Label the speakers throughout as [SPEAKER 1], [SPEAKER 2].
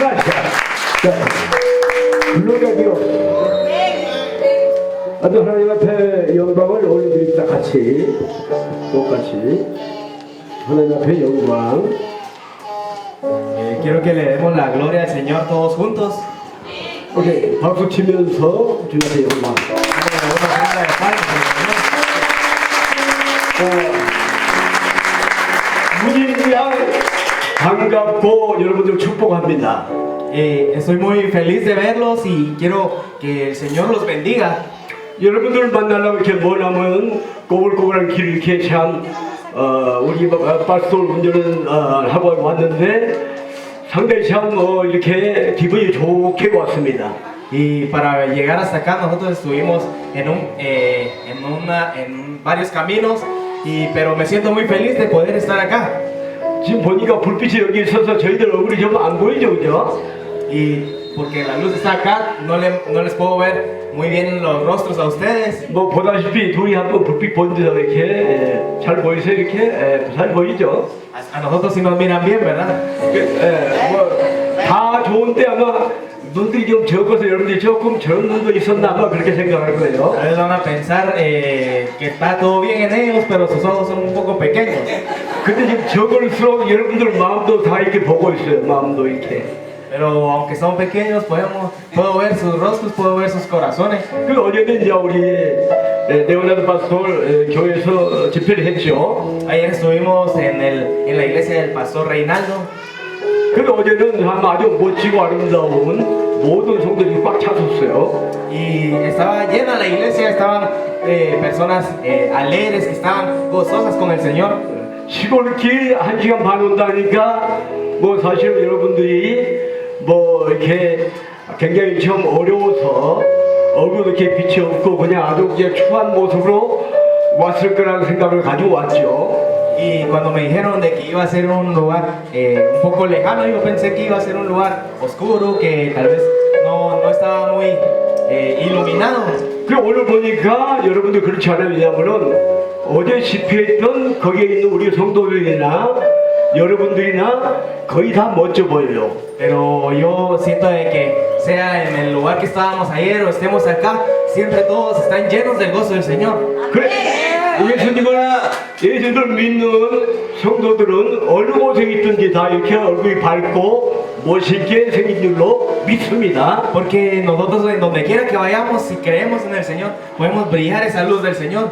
[SPEAKER 1] gracias. Gloria a Dios. 아주 하나님 앞에 영광을 올려드립니다. 같이 똑같이 하나님 앞에 영광.
[SPEAKER 2] Quiero que le demos la gloria al Señor todos juntos.
[SPEAKER 1] 오케이, 박수 치면서 주님 앞에 영광. 무진장 반갑고 여러분들 축복합니다.
[SPEAKER 2] Estoy muy feliz de verlos y quiero que el Señor los bendiga.
[SPEAKER 1] 여러분들 만나려고 이렇게 뭐냐면 꼬불꼬불한 길을 이렇게 참 우리 파스토 운전을 하고 왔는데 상당히 참 이렇게 기분이 좋게 왔습니다.
[SPEAKER 2] Y para llegar hasta acá nosotros estuvimos en varios caminos, pero me siento muy feliz de poder estar acá.
[SPEAKER 1] 지금 보니까 불빛이 여기 있어서 저희들 얼굴이 좀 안 보이죠, 그죠?
[SPEAKER 2] Y porque la luz está acá, no les puedo ver muy bien los rostros a ustedes.
[SPEAKER 1] 뭐 보다시피 둘이 한번 불빛 본데도 이렇게 잘 보이세요, 이렇게 잘 보이죠?
[SPEAKER 2] A nosotros sí nos miran bien, ¿verdad?
[SPEAKER 1] 다 좋은데 아마 눈들이 좀 적어서 여러분들이 조금 저런 눈도 있었나 아마 그렇게 생각할 거예요.
[SPEAKER 2] A veces van a pensar que está todo bien en ellos, pero sus ojos son un poco pequeños.
[SPEAKER 1] 근데 지금 적을수록 여러분들 마음도 다 이렇게 보고 있어요. 마음도 이렇게.
[SPEAKER 2] Pero aunque son pequeños, puedo ver sus rostros, puedo ver sus corazones.
[SPEAKER 1] 그 어제는 이제 우리 네오나드 파스톨 교회에서 집회를 했죠.
[SPEAKER 2] Ayer estuvimos en la iglesia del pastor Reinaldo.
[SPEAKER 1] 그 어제는 아주 멋지고 아름다운 모든 성도들이 꽉 찼었어요.
[SPEAKER 2] Y estaba llena la iglesia, estaban personas alegres que estaban gozosas con el Señor.
[SPEAKER 1] 시골길 1시간 반 온다니까 뭐 사실 여러분들이 뭐 이렇게 굉장히 좀 어려워서 얼굴 이렇게 빛이 없고 그냥 아주 그냥 추한 모습으로 왔을 거라는 생각을 가지고 왔죠.
[SPEAKER 2] Y cuando me dijeron de que iba a ser un lugar un poco lejano, yo pensé que iba a ser un lugar oscuro, que tal vez no estaba muy iluminado.
[SPEAKER 1] 그 오늘 보니까 여러분들 그렇지 않아요. 왜냐하면은 어제 집회했던 거기에 있는 우리 성도들이나 여러분들이나 거의 다 멋져 보여요.
[SPEAKER 2] Pero yo siento de que sea en el lugar que estábamos ayer o estemos acá, siempre todos están llenos del gozo del Señor.
[SPEAKER 1] 그래, 예수님을 믿는 성도들은 어느 곳에 있든지 다 이렇게 얼굴이 밝고 멋있게 생긴 줄로 믿습니다.
[SPEAKER 2] Porque nosotros en donde quiera que vayamos, si creemos en el Señor, podemos brillar esa luz del Señor.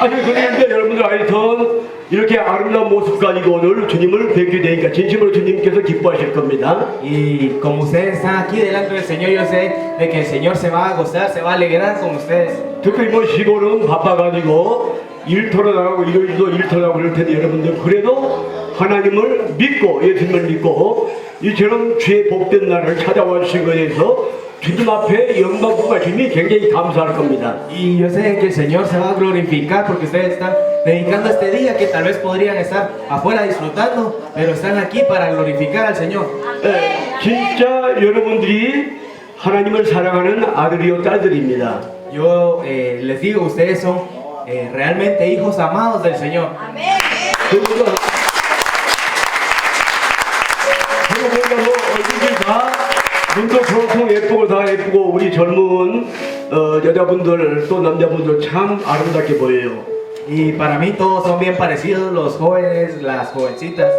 [SPEAKER 1] 아니 그런데 여러분들 하여튼 이렇게 아름다운 모습 가지고 오늘 주님을 뵙게 되니까 진심으로 주님께서 기뻐하실 겁니다.
[SPEAKER 2] Y como ustedes están aquí delante del Señor, yo sé de que el Señor se va a gozar, se va a alegrar con ustedes.
[SPEAKER 1] 특히 뭐 시골은 바빠가지고 일터로 나가고 일요일도 일터로 나가고 그럴 텐데 여러분들 그래도 하나님을 믿고 예수님을 믿고 이처럼 주의 복된 날을 찾아와 주신 것에 대해서 주님 앞에 영광 부가심이 굉장히 감사할 겁니다.
[SPEAKER 2] Y yo sé que el Señor se va a glorificar porque ustedes están dedicando este día que tal vez podrían estar afuera disfrutando, pero están aquí para glorificar al Señor.
[SPEAKER 1] 진짜 여러분들이 하나님을 사랑하는 아들이요 딸들입니다.
[SPEAKER 2] Yo les digo, ustedes son realmente hijos amados del Señor.
[SPEAKER 1] 얼굴이 다 눈도 그렇고 예쁘고 다 예쁘고 우리 젊은 여자분들 또 남자분들 참 아름답게 보여요.
[SPEAKER 2] Y para mí todos son bien parecidos, los jóvenes, las jovencitas.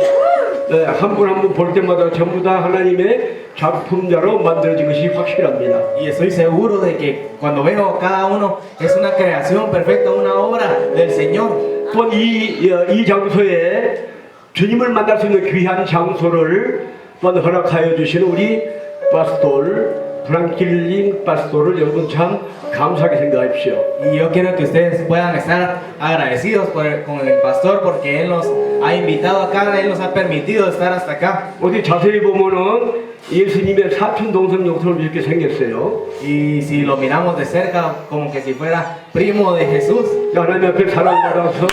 [SPEAKER 1] 한 분 한 분 볼 때마다 전부 다 하나님의 작품자로 만들어진 것이 확실합니다.
[SPEAKER 2] Y estoy seguro de que cuando veo a cada uno es una creación perfecta, una obra del Señor.
[SPEAKER 1] 또한 이 장소에 주님을 만날 수 있는 귀한 장소를 또한 허락하여 주시는 우리 파스톨 프랑킬린 파스톨을 여러분 참 감사하게 생각하십시오.
[SPEAKER 2] Y yo quiero que ustedes puedan estar agradecidos con el pastor porque él nos ha invitado acá, él nos ha permitido estar hasta acá.
[SPEAKER 1] 어디 자세히 보면은 예수님의 사촌 동생 용처럼 이렇게 생겼어요.
[SPEAKER 2] Y si lo miramos de cerca, como que si fuera primo de Jesús.
[SPEAKER 1] 하나님 앞에 사랑받아서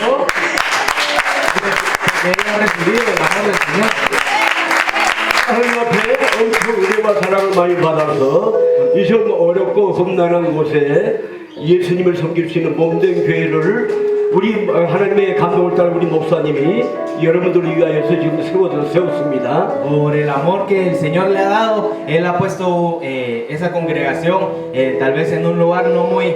[SPEAKER 2] Quería recibir el amor del Señor.
[SPEAKER 1] 하나님 앞에 엄청 은혜와 사랑을 많이 받아서 이 좀 어렵고 험난한 곳에 예수님을 섬길 수 있는 몸된 교회를 우리 하나님의 감동을 따라 우리 목사님이 여러분들을 위하여서 지금 세웠습니다.
[SPEAKER 2] Por el amor que el Señor le ha dado, Él ha puesto esa congregación tal vez en un lugar no muy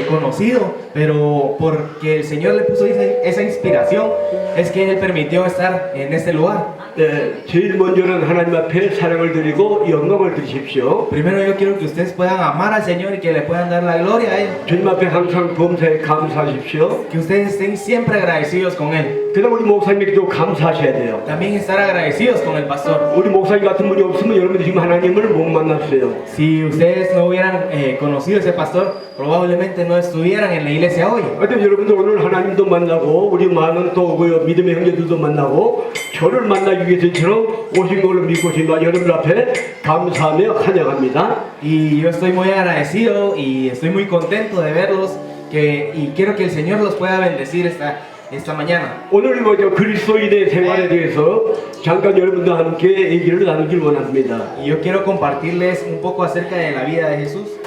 [SPEAKER 2] conocido, pero porque el Señor le puso esa inspiración, es que Él permitió estar en este lugar.
[SPEAKER 1] 네, 제일 먼저는 하나님 앞에 사랑을 드리고 영광을 드리십시오.
[SPEAKER 2] Primero yo quiero que ustedes puedan amar al Señor y que le puedan dar la gloria a Él.
[SPEAKER 1] 주님 앞에 항상 범사에 감사하십시오.
[SPEAKER 2] Que ustedes estén siempre agradecidos con Él.
[SPEAKER 1] 그다음 우리 목사님께도 감사하셔야 돼요.
[SPEAKER 2] También estar agradecidos con el pastor.
[SPEAKER 1] 우리 목사님 같은 분이 없으면 여러분들이 지금 하나님을 못 만났어요.
[SPEAKER 2] Si ustedes no hubieran conocido a ese pastor, probablemente no estuvieran en la iglesia hoy.
[SPEAKER 1] 하여튼 여러분들 오늘 하나님도 만나고 우리 많은 또 그 믿음의 형제들도 만나고 저를 만나기 위해서처럼 오신 걸로 믿고 싶습니다. 여러분들 앞에 감사하며 환영합니다.
[SPEAKER 2] Y yo estoy muy agradecido y estoy muy contento de verlos y quiero que el Señor los pueda bendecir esta mañana.
[SPEAKER 1] 오늘 먼저 그리스도인의 생활에 대해서 잠깐 여러분들과 함께 얘기를 나누길 원합니다.
[SPEAKER 2] Y yo quiero compartirles un poco acerca de la vida de Jesús.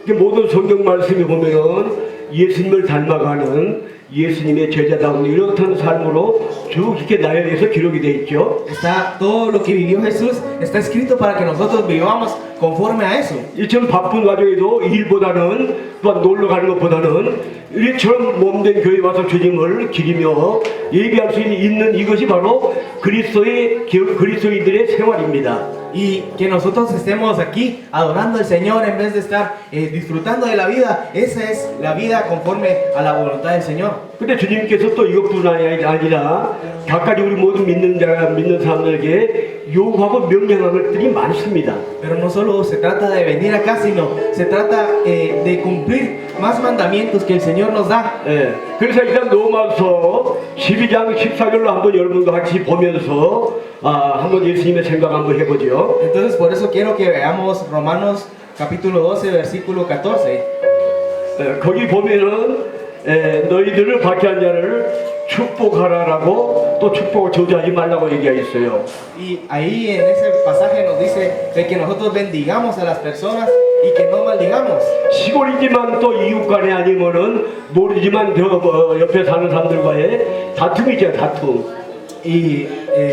[SPEAKER 1] 모든 성경 말씀에 보면은 예수님을 닮아가는 예수님의 제자다운 이렇던 삶으로 쭉 이렇게 나열해서 기록이 되어 있죠.
[SPEAKER 2] Está todo lo que vivió Jesús está escrito para que nosotros vivamos conforme a eso.
[SPEAKER 1] 이처럼 바쁜 와중에도 일보다는 또한 놀러 가는 것보다는 이처럼 몸된 교회 와서 주님을 기리며 얘기할 수 있는 이것이 바로 그리스도인들의 생활입니다.
[SPEAKER 2] Y que nosotros estemos aquí adorando al Señor en vez de estar disfrutando de la vida, esa es la vida conforme a la voluntad del Señor.
[SPEAKER 1] 근데 주님께서 또 이것뿐 아니라 각가지 우리 모든 믿는 사람들에게 요구하고 명령하는 것들이 많습니다.
[SPEAKER 2] Pero no solo se trata de venir acá, sino se trata de cumplir más mandamientos que el Señor nos da.
[SPEAKER 1] 예, 그래서 일단 로마서 12장 14절로 한번 여러분과 같이 보면서 한번 예수님의 생각 한번 해보죠.
[SPEAKER 2] Entonces por eso quiero que veamos Romanos capítulo 12 versículo 14.
[SPEAKER 1] 거기 보면은 너희들을 박해한 자를 축복하라라고 또 축복을 저주하지 말라고 얘기가 있어요.
[SPEAKER 2] Y ahí en ese pasaje nos dice de que nosotros bendigamos a las personas y que no maldigamos.
[SPEAKER 1] 시골이지만 또 이웃 간에 아니면은 모르지만 옆에 사는 사람들과의 다툼이죠, 다툼.
[SPEAKER 2] Y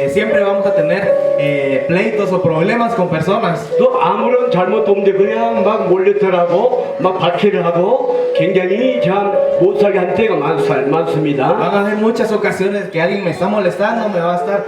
[SPEAKER 2] siempre vamos a tener pleitos o problemas con personas.
[SPEAKER 1] 또 아무런 잘못도 없는데 그냥 막 몰래터라고 막 박해를 하고 굉장히 참 못살게 한 때가 많습니다.
[SPEAKER 2] Van a haber muchas ocasiones que alguien me está molestando, me va a estar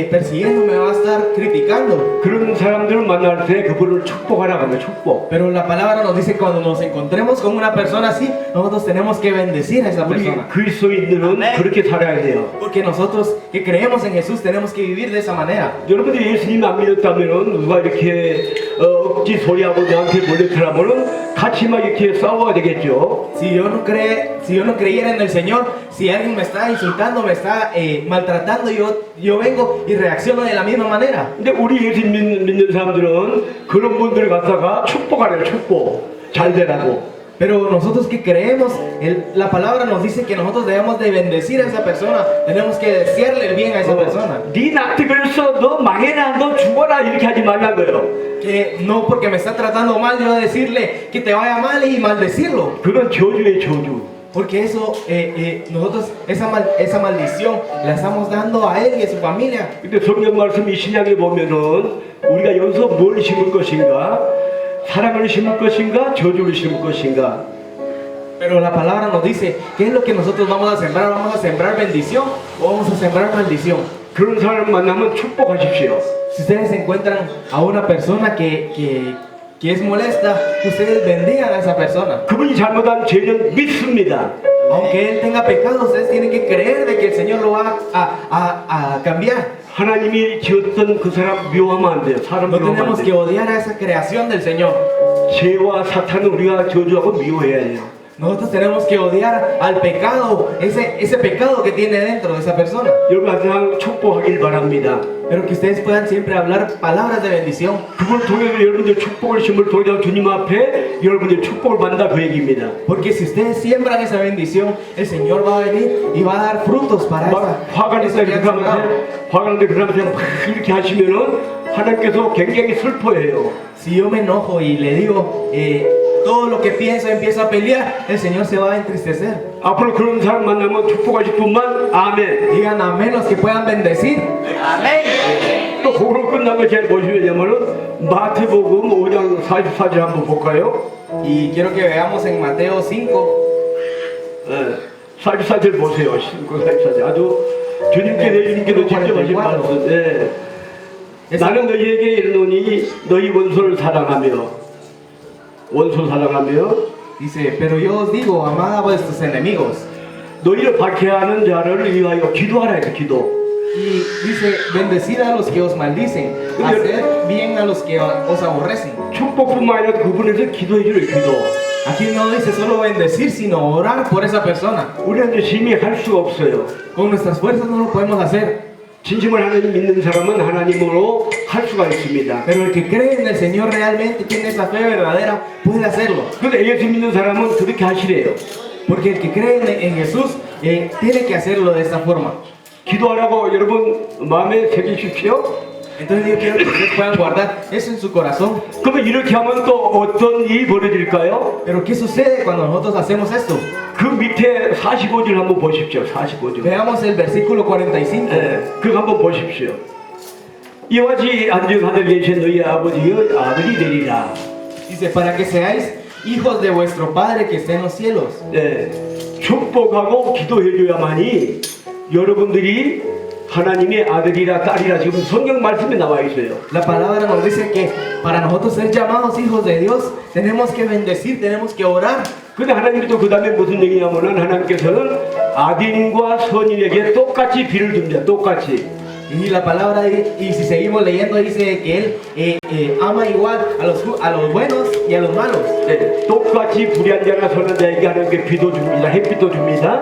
[SPEAKER 2] persiguiendo, me va a estar criticando.
[SPEAKER 1] 그런 사람들을 만날 때 그분을 축복하라고 하면 축복.
[SPEAKER 2] Pero la palabra nos dice cuando nos encontremos con una persona así, nosotros tenemos que bendecir a esa
[SPEAKER 1] 우리
[SPEAKER 2] persona.
[SPEAKER 1] 그리스도인들은 그렇게 살아야 돼요.
[SPEAKER 2] Porque nosotros que creemos en Jesús tenemos que vivir de esa manera.
[SPEAKER 1] 여러분들이 예수님 안 믿었다면은 누가 이렇게 억지 소리하고 나한테 몰래터라면은 같이 막 이렇게 싸워야 되겠죠.
[SPEAKER 2] Si yo no creyera en el Señor, si alguien me está insultando, me está maltratando, yo vengo y reacciono de la misma manera.
[SPEAKER 1] 근데 우리 예수님 믿는 사람들은 그런 분들을 갖다가 축복하래요. 축복. 잘 되라고.
[SPEAKER 2] Pero nosotros que creemos, la palabra nos dice que nosotros debemos de bendecir a esa persona, tenemos que desearle el bien a esa persona.
[SPEAKER 1] 네 납득을서 너 망해라, 너 죽어라 이렇게 하지 말라고요.
[SPEAKER 2] Que no porque me está tratando mal, yo decirle que te vaya mal y maldecirlo.
[SPEAKER 1] 그건 저주의 저주.
[SPEAKER 2] Porque eso, nosotros esa maldición la estamos dando a él y a su familia.
[SPEAKER 1] 근데 성경 말씀 이 신약에 보면은 우리가 여기서 뭘 심을 것인가? 사랑을 심을 것인가? 저주를 심을 것인가?
[SPEAKER 2] Pero la palabra nos dice, ¿qué es lo que nosotros vamos a sembrar? ¿Vamos a sembrar bendición o vamos a sembrar maldición?
[SPEAKER 1] 그런 사람 만나면 축복하십시오.
[SPEAKER 2] Si ustedes encuentran a una persona que es molesta, ustedes bendigan a esa persona.
[SPEAKER 1] 그분이 잘못한 죄는 믿습니다.
[SPEAKER 2] Aunque él tenga pecado, ustedes tienen que creer de que el Señor lo va a cambiar.
[SPEAKER 1] 하나님이 지었던 그 사람 미워하면 안 돼요. 사람
[SPEAKER 2] No
[SPEAKER 1] 미워하면 안
[SPEAKER 2] tenemos que
[SPEAKER 1] 돼요.
[SPEAKER 2] odiar a esa creación del Señor.
[SPEAKER 1] 죄와 사탄은 우리가 저주하고 미워해야 해요.
[SPEAKER 2] Nosotros tenemos que odiar al pecado, ese pecado que tiene dentro de esa persona.
[SPEAKER 1] 여러분 항상 축복하길 바랍니다.
[SPEAKER 2] Pero que ustedes puedan siempre hablar palabras de bendición.
[SPEAKER 1] 그걸 통해서 여러분들 축복을 심을 통해서 주님 앞에 여러분들 축복을 받는다 그 얘기입니다.
[SPEAKER 2] Porque si ustedes siembran esa bendición, el Señor va a venir y va a dar frutos para
[SPEAKER 1] 막 화가
[SPEAKER 2] eso
[SPEAKER 1] 났다
[SPEAKER 2] que han
[SPEAKER 1] 이렇게
[SPEAKER 2] sembrado.
[SPEAKER 1] 하면서 화가 났는데 그 사람한테 막 이렇게 하시면은 하나님께서 굉장히 슬퍼해요.
[SPEAKER 2] Si yo me enojo y le digo todo lo que pienso empiezo a pelear, el Señor se va a entristecer.
[SPEAKER 1] 앞으로 그런 사람 만나면 축복하실 분만 아멘.
[SPEAKER 2] Digan amén los que puedan bendecir.
[SPEAKER 1] 또 그걸로 끝나고 제가 보시면은 마태복음 5장 44절 한번 볼까요?
[SPEAKER 2] Y quiero que veamos en Mateo 5.
[SPEAKER 1] 44절 보세요. 44절 아주 주님께 내주님께도 직접 하신 말씀. 나는 너희에게 이르노니 너희 원수를 사랑하며
[SPEAKER 2] Dice, pero yo os digo, amad a vuestros enemigos.
[SPEAKER 1] 너희를 박해하는 자를 위하여 기도하라 해서 기도.
[SPEAKER 2] Y dice, bendecid a los que os maldicen, hacer bien a los que os aborrecen.
[SPEAKER 1] 축복뿐만 아니라 그분에서 기도해 주는 기도.
[SPEAKER 2] Aquí no dice solo bendecir, sino orar por esa persona.
[SPEAKER 1] 우리한테 심히 할 수가 없어요.
[SPEAKER 2] Con nuestras fuerzas no lo podemos hacer.
[SPEAKER 1] 진심을 하나님 믿는 사람은 하나님으로 할 수가 있습니다.
[SPEAKER 2] Pero el que cree en el Señor realmente tiene esa fe verdadera, puede hacerlo.
[SPEAKER 1] 근데 예수 믿는 사람은 그렇게 하시래요.
[SPEAKER 2] Porque el que cree en Jesús tiene que hacerlo de esta forma.
[SPEAKER 1] 기도하라고 여러분 마음에 새기십시오.
[SPEAKER 2] Entonces yo quiero que ustedes puedan guardar eso en su corazón.
[SPEAKER 1] 그러면 이렇게 하면 또 어떤 일이 벌어질까요?
[SPEAKER 2] Pero ¿qué sucede cuando nosotros hacemos esto?
[SPEAKER 1] 그 밑에 45절 한번 보십시오. 45절.
[SPEAKER 2] Veamos el versículo 45.
[SPEAKER 1] 그거 한번 보십시오. 이와 같이 안정하들 계신 너희 아버지의 아들이 되리라.
[SPEAKER 2] Dice, para que seáis hijos de vuestro Padre que está en los cielos.
[SPEAKER 1] 축복하고 기도해줘야만이 여러분들이 하나님의 아들이라 딸이라 지금 성경 말씀에 나와 있어요.
[SPEAKER 2] La palabra nos dice que para nosotros ser llamados hijos de Dios tenemos que bendecir, tenemos que orar.
[SPEAKER 1] 근데 하나님이 또 그 다음에 무슨 얘기냐면은 하나님께서는 아딘과 선인에게 똑같이 비를 줍니다. 똑같이.
[SPEAKER 2] Y la palabra, y si seguimos leyendo, dice que Él ama igual a los buenos y a los malos.
[SPEAKER 1] 똑같이 불의한 자나 선한 자에게 하나님께 비도 줍니다. 햇빛도 줍니다.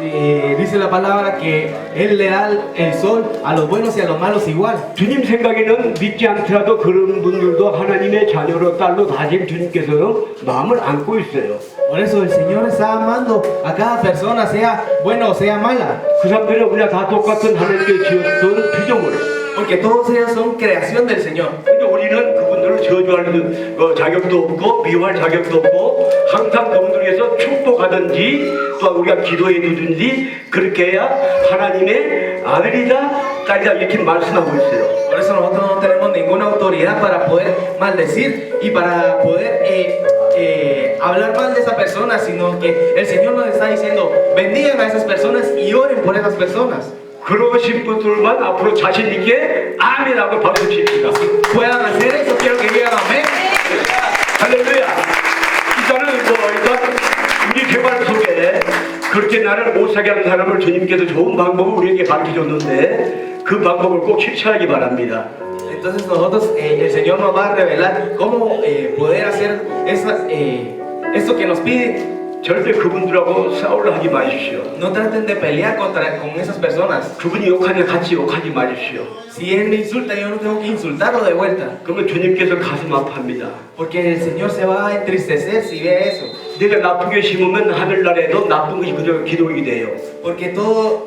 [SPEAKER 2] Dice la palabra que Él le da el sol a los buenos y a los malos igual.
[SPEAKER 1] 주님 생각에는 믿지 않더라도 그런 분들도 하나님의 자녀로 딸로 다짐 주님께서는 마음을 안고 있어요.
[SPEAKER 2] Por eso el Señor está amando a cada persona, sea buena o sea mala.
[SPEAKER 1] 그 사람들은 우리가 다 똑같은 하나님께 지었던 피조물.
[SPEAKER 2] Porque todos ellos son creación del Señor.
[SPEAKER 1] 근데 우리는 그분들을 저주할 자격도 없고 미워할 자격도 없고 항상 그분들 위해서 축복하든지 또한 우리가 기도해 주든지 그렇게 해야 하나님의 아들이다 딸이다 이렇게 말씀하고 있어요.
[SPEAKER 2] Por eso nosotros no tenemos ninguna autoridad para poder maldecir y para poder hablar mal de esa persona, sino que el Señor nos está diciendo, bendigan a esas personas y oren por esas personas.
[SPEAKER 1] 그러신 분들만 앞으로 자신 있게 아멘하고 박수 칩시다.
[SPEAKER 2] Puedan hacer eso, quiero que digan amén.
[SPEAKER 1] 할렐루야. 일단 우리 개발 속에 그렇게 나를 못사게 하는 사람을 주님께서 좋은 방법을 우리에게 밝혀줬는데 그 방법을 꼭 실천하기 바랍니다.
[SPEAKER 2] Entonces nosotros, el Señor nos va a revelar cómo poder hacer esto que nos pide.
[SPEAKER 1] 절대 그분들하고 싸우려 하지 마십시오.
[SPEAKER 2] No traten de pelear con esas personas.
[SPEAKER 1] 그분이 욕하면 같이 욕하지 마십시오.
[SPEAKER 2] Si Él me insulta, yo no tengo que insultarlo de vuelta.
[SPEAKER 1] 그러면 주님께서 가슴 아파합니다.
[SPEAKER 2] Porque el Señor se va a entristecer si ve eso.
[SPEAKER 1] 내가 나쁘게 심으면 하늘나라에도 나쁜 것이 그저 기록이 돼요.
[SPEAKER 2] Porque todo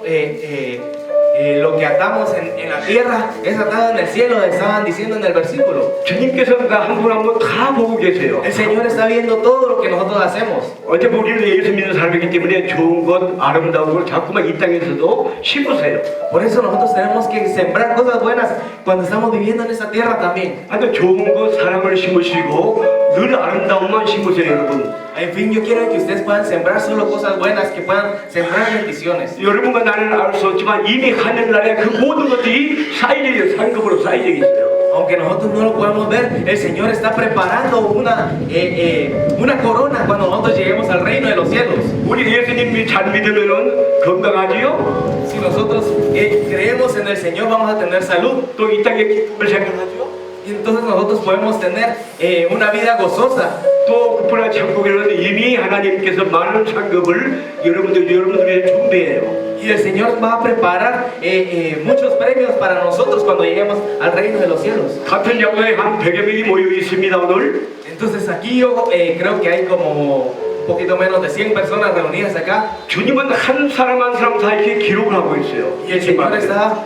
[SPEAKER 2] lo que atamos en la tierra es atado en el cielo, estaban diciendo en el versículo.
[SPEAKER 1] 주님께서 한 분 한 분 다 보고 계세요.
[SPEAKER 2] El Señor está viendo todo lo que nosotros hacemos.
[SPEAKER 1] 어차피 우리는 예수 믿는 사람이기 때문에 좋은 것, 아름다운 걸 자꾸만 이 땅에서도 심으세요.
[SPEAKER 2] Por eso nosotros tenemos que sembrar cosas buenas cuando estamos viviendo en esta tierra también.
[SPEAKER 1] 아주 좋은 것, 사랑을 심으시고 늘 아름다움만 심으세요, 여러분.
[SPEAKER 2] En fin, yo quiero que ustedes puedan sembrar solo cosas buenas, que puedan sembrar bendiciones.
[SPEAKER 1] 여러분과 나는 알 수 없지만 이미 하늘나라에 그 모든 것들이 쌓이려 상급으로 쌓이려 있어요.
[SPEAKER 2] Aunque nosotros no lo podemos ver, el Señor está preparando una corona cuando nosotros lleguemos al reino de los cielos.
[SPEAKER 1] 우리 예수님이 잘 믿으면은 건강하지요?
[SPEAKER 2] Si nosotros creemos en el Señor, vamos a tener salud.
[SPEAKER 1] 또 이 땅에 기쁨을 생각하죠?
[SPEAKER 2] Y entonces nosotros podemos tener una vida gozosa.
[SPEAKER 1] 또 그뿐아 천국에는 이미 하나님께서 많은 상급을 여러분들에게 준비해요.
[SPEAKER 2] Y el Señor va a preparar muchos premios para nosotros cuando lleguemos al reino de los cielos.
[SPEAKER 1] 같은 영광에 한 100여 명이 모여 있습니다, 오늘.
[SPEAKER 2] Entonces aquí yo creo que hay como un poquito menos de 100 personas reunidas acá.
[SPEAKER 1] 주님은 한 사람 한 사람 다 이렇게 기록을 하고 있어요.
[SPEAKER 2] Y el Señor está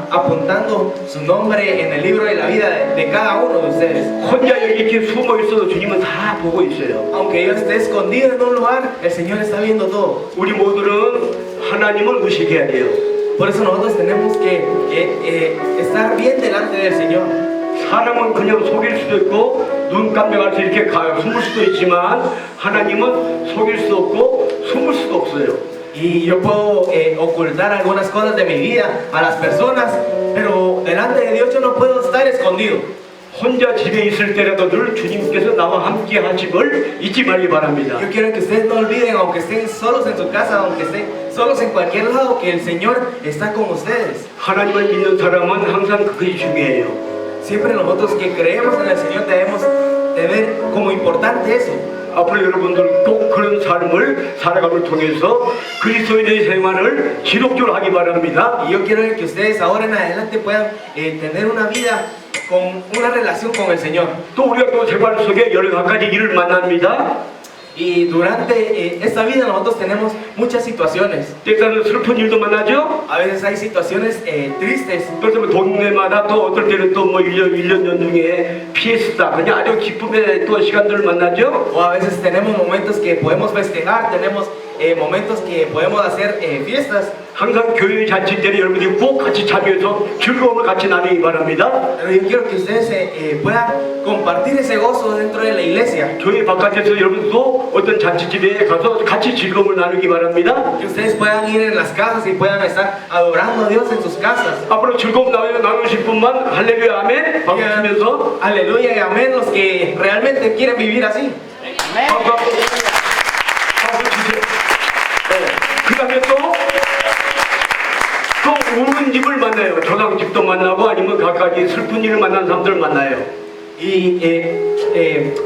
[SPEAKER 2] apuntando su nombre en el libro de la vida de cada uno de ustedes.
[SPEAKER 1] 혼자 여기 이렇게 숨어 있어도 주님은 다 보고 있어요.
[SPEAKER 2] Aunque yo esté escondido en un lugar, el Señor está viendo todo.
[SPEAKER 1] 우리 모두는 하나님을 의식해야 돼요.
[SPEAKER 2] Por eso nosotros tenemos que estar bien delante del Señor.
[SPEAKER 1] 사람은 그냥 속일 수도 있고 눈 깜짝할 때 이렇게 숨을 수도 있지만 하나님은 속일 수도 없고 숨을 수도 없어요.
[SPEAKER 2] Y yo puedo ocultar algunas cosas de mi vida a las personas, pero delante de Dios yo no puedo estar escondido.
[SPEAKER 1] 혼자 집에 있을 때라도 늘 주님께서 나와 함께 하심을 잊지 말기 바랍니다.
[SPEAKER 2] Yo quiero que ustedes no olviden, aunque estén solos en su casa, aunque estén solos en cualquier lado, que el Señor está con ustedes.
[SPEAKER 1] 하나님을 믿는 사람은 항상 그것이 중요해요.
[SPEAKER 2] Siempre nosotros que creemos en el Señor debemos tener como importante eso.
[SPEAKER 1] 앞으로 여러분들 꼭 그런 삶을 살아감을 통해서 그리스도인의 생활을 지속적으로 하기 바랍니다.
[SPEAKER 2] Y yo quiero que ustedes ahora en adelante puedan tener una vida con una relación con el Señor.
[SPEAKER 1] 또 우리가 또 생활 속에 여러 가지 일을 만납니다.
[SPEAKER 2] Y durante esta vida nosotros tenemos muchas situaciones.
[SPEAKER 1] 때때는 슬픈 일도 만나죠.
[SPEAKER 2] A veces hay situaciones tristes.
[SPEAKER 1] 그래서 동네마다 또 어떨 때는 또 뭐 1년 연중에 피에스타 그냥 아주 기쁨의 또 시간들을 만나죠.
[SPEAKER 2] O a veces tenemos momentos que podemos festejar, tenemos momentos que podemos hacer fiestas.
[SPEAKER 1] 항상 교회 잔치 때는 여러분들이 꼭 같이 참여해서 즐거움을 같이 나누기 바랍니다.
[SPEAKER 2] Pero yo quiero que ustedes puedan compartir ese gozo dentro de la iglesia.
[SPEAKER 1] 교회 바깥에서 여러분도 어떤 잔치집에 가서 같이 즐거움을 나누기 바랍니다.
[SPEAKER 2] Que ustedes puedan ir en las casas y puedan estar adorando a Dios en sus casas.
[SPEAKER 1] 앞으로 즐거움 나누실 분만 할렐루야 아멘 박수치면서
[SPEAKER 2] Aleluya y amén los que realmente quieren vivir así.
[SPEAKER 1] 박수 치세요. 그 다음에 또 우는 집을 만나요. 조상집도 만나고 아니면 각가지 슬픈 일을 만난 사람들을 만나요.
[SPEAKER 2] Y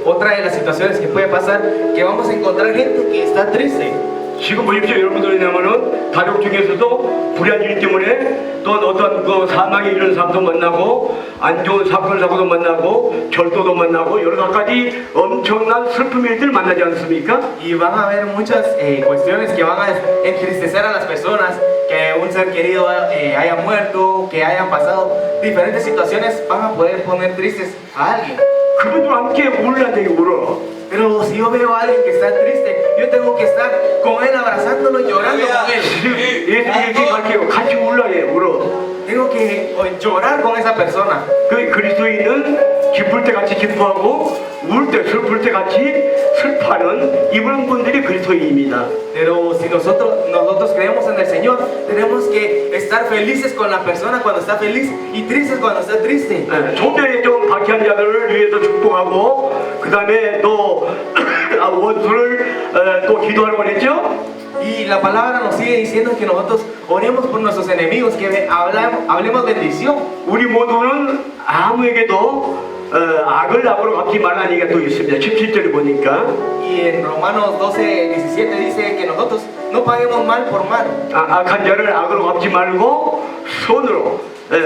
[SPEAKER 2] otra de las situaciones que puede pasar, que vamos a encontrar gente que está triste.
[SPEAKER 1] 지금 보십시오. 여러분들 왜냐면은 가족 중에서도 불의한 일 때문에 또 어떤 그 사망에 이르는 사람도 만나고 안 좋은 사건 사고도 만나고 절도도 만나고 여러 가지 엄청난 슬픔 일들 만나지 않습니까?
[SPEAKER 2] Y van a haber muchas cuestiones que van a entristecer a las personas, que un ser querido haya muerto, que hayan pasado diferentes situaciones, van a poder poner tristes a alguien.
[SPEAKER 1] 그분도 함께 울어야 되게 울어.
[SPEAKER 2] Pero si yo veo a alguien que está triste, yo tengo que estar con él, abrazándolo y llorando con él.
[SPEAKER 1] 예수님께 갈게요. 같이 울어야 울어.
[SPEAKER 2] Tengo que llorar con esa persona.
[SPEAKER 1] 그 그리스도인은 기쁠 때 같이 기뻐하고 울 때 슬플 때 같이 슬퍼하는 이런 분들이 그리스도인입니다.
[SPEAKER 2] Pero si nosotros creemos en el Señor, tenemos que estar felices con la persona cuando está feliz y tristes cuando está triste.
[SPEAKER 1] 조별에 좀 박해한 자들을 위해서 축복하고 그 다음에 또 원수를 또 기도하라고 그랬죠?
[SPEAKER 2] Y la palabra nos sigue diciendo que nosotros oremos por nuestros enemigos, que hablemos bendición.
[SPEAKER 1] 우리 모두는 아무에게도 악을 악으로 갚지 말라는 얘기가 또 있습니다. 17절에 보니까
[SPEAKER 2] Y en Romanos 12:17 dice que nosotros no paguemos mal por mal.
[SPEAKER 1] 악한 자를 악으로 갚지 말고 선으로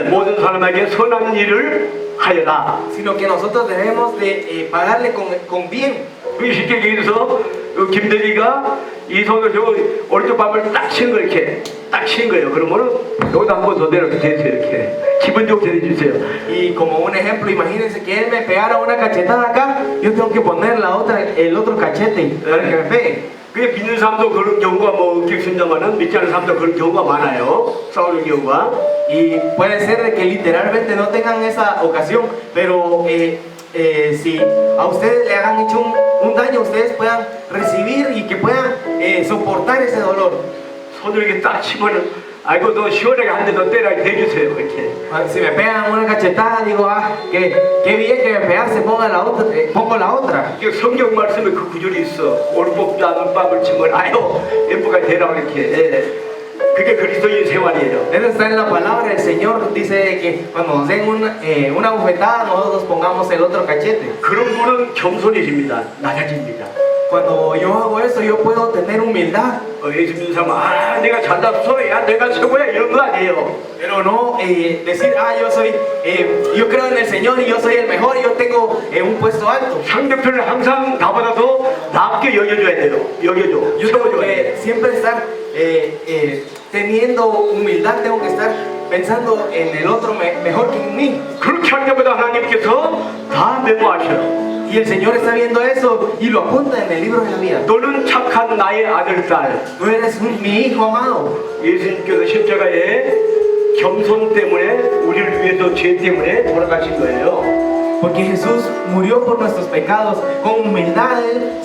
[SPEAKER 1] 모든 사람에게 선한 일을 하여라.
[SPEAKER 2] Sino que nosotros debemos de pagarle con bien.
[SPEAKER 1] 쉽게 얘기해서 김대리가 이 손을 저 오른쪽 발을 딱 친 거 이렇게 딱 친 거예요. 그러면은 여기다 한 번 더 내려서 대세요 이렇게 기분 좋게 해주세요.
[SPEAKER 2] Y como un ejemplo, imagínense que él me pegara una cachetada acá, yo tengo que poner el otro cachete para que me pegue.
[SPEAKER 1] 그게 믿는 사람도 그런 경우가 뭐 있겠습니다만은 믿지 않는 사람도 그런 경우가 많아요. 싸우는 경우가.
[SPEAKER 2] Y puede ser de que literalmente no tengan esa ocasión, pero si a ustedes le han hecho un daño, ustedes puedan recibir y que puedan soportar ese dolor.
[SPEAKER 1] 손을 이렇게 딱 치면은 아이고 너 시원하게 한 대 더 때라 해주세요 이렇게.
[SPEAKER 2] Si me pegan una cachetada, digo, qué bien que me pegaste, pongo la otra.
[SPEAKER 1] 이게 성경 말씀에 그 구절이 있어. 오른법 잡은 밥을 치면 아유 예쁘게 되라고 이렇게. 그게 그리스도인 생활이에요.
[SPEAKER 2] Eso está en la palabra. El Señor dice que cuando nos den una bofetada, nosotros pongamos el otro cachete.
[SPEAKER 1] 그런 분은 겸손해집니다. 낮아집니다.
[SPEAKER 2] Cuando yo hago eso, yo puedo tener humildad.
[SPEAKER 1] 예수 믿는 사람은 내가 잘났어, 야 내가 최고야 이런 거 아니에요.
[SPEAKER 2] Pero no decir, yo creo en el Señor y yo soy el mejor y yo tengo un puesto alto.
[SPEAKER 1] 상대편을 항상 나보다도 낮게 여겨줘야 돼요. 여겨줘.
[SPEAKER 2] Yo tengo que siempre estar teniendo humildad, tengo que estar pensando en el otro mejor que en mí.
[SPEAKER 1] 그렇게 할 때마다 하나님께서 다 메모하셔요.
[SPEAKER 2] Y el Señor está viendo eso y lo apunta en el libro de la vida.
[SPEAKER 1] 너는 착한 나의 아들, 딸.
[SPEAKER 2] Tú eres mi hijo amado.
[SPEAKER 1] 예수님께서 십자가에 겸손 때문에 우리를 위해서 죄 때문에 돌아가신 거예요.
[SPEAKER 2] Porque Jesús murió por nuestros pecados. Con humildad Él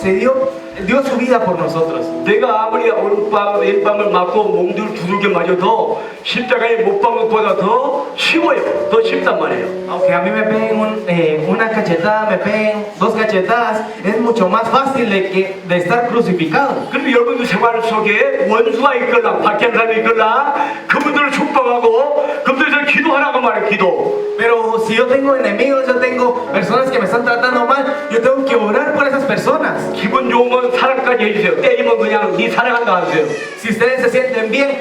[SPEAKER 2] dio su vida por nosotros.
[SPEAKER 1] 내가 아무리 오른밤 왼밤을 맞고 몽둥이를 두들겨 맞아도 십자가에 못 박는 것보다 더 쉬워요. 더 쉽단 말이에요.
[SPEAKER 2] Aunque a mí me peguen una cachetada, me peguen dos cachetadas, es mucho más fácil de estar crucificado.
[SPEAKER 1] 그런데 여러분들 생활 속에 원수가 있거나 박한 사람이 있거나 그분들을 축복하고 그분들에서 기도하라고 말해요. 기도.
[SPEAKER 2] Pero si yo tengo enemigos, yo tengo personas que me están tratando mal, yo tengo que orar por esas personas.
[SPEAKER 1] 기분 좋으면 사랑까지 해주세요. 때리면 그냥 네 사랑한다 하세요.
[SPEAKER 2] Si ustedes se sienten bien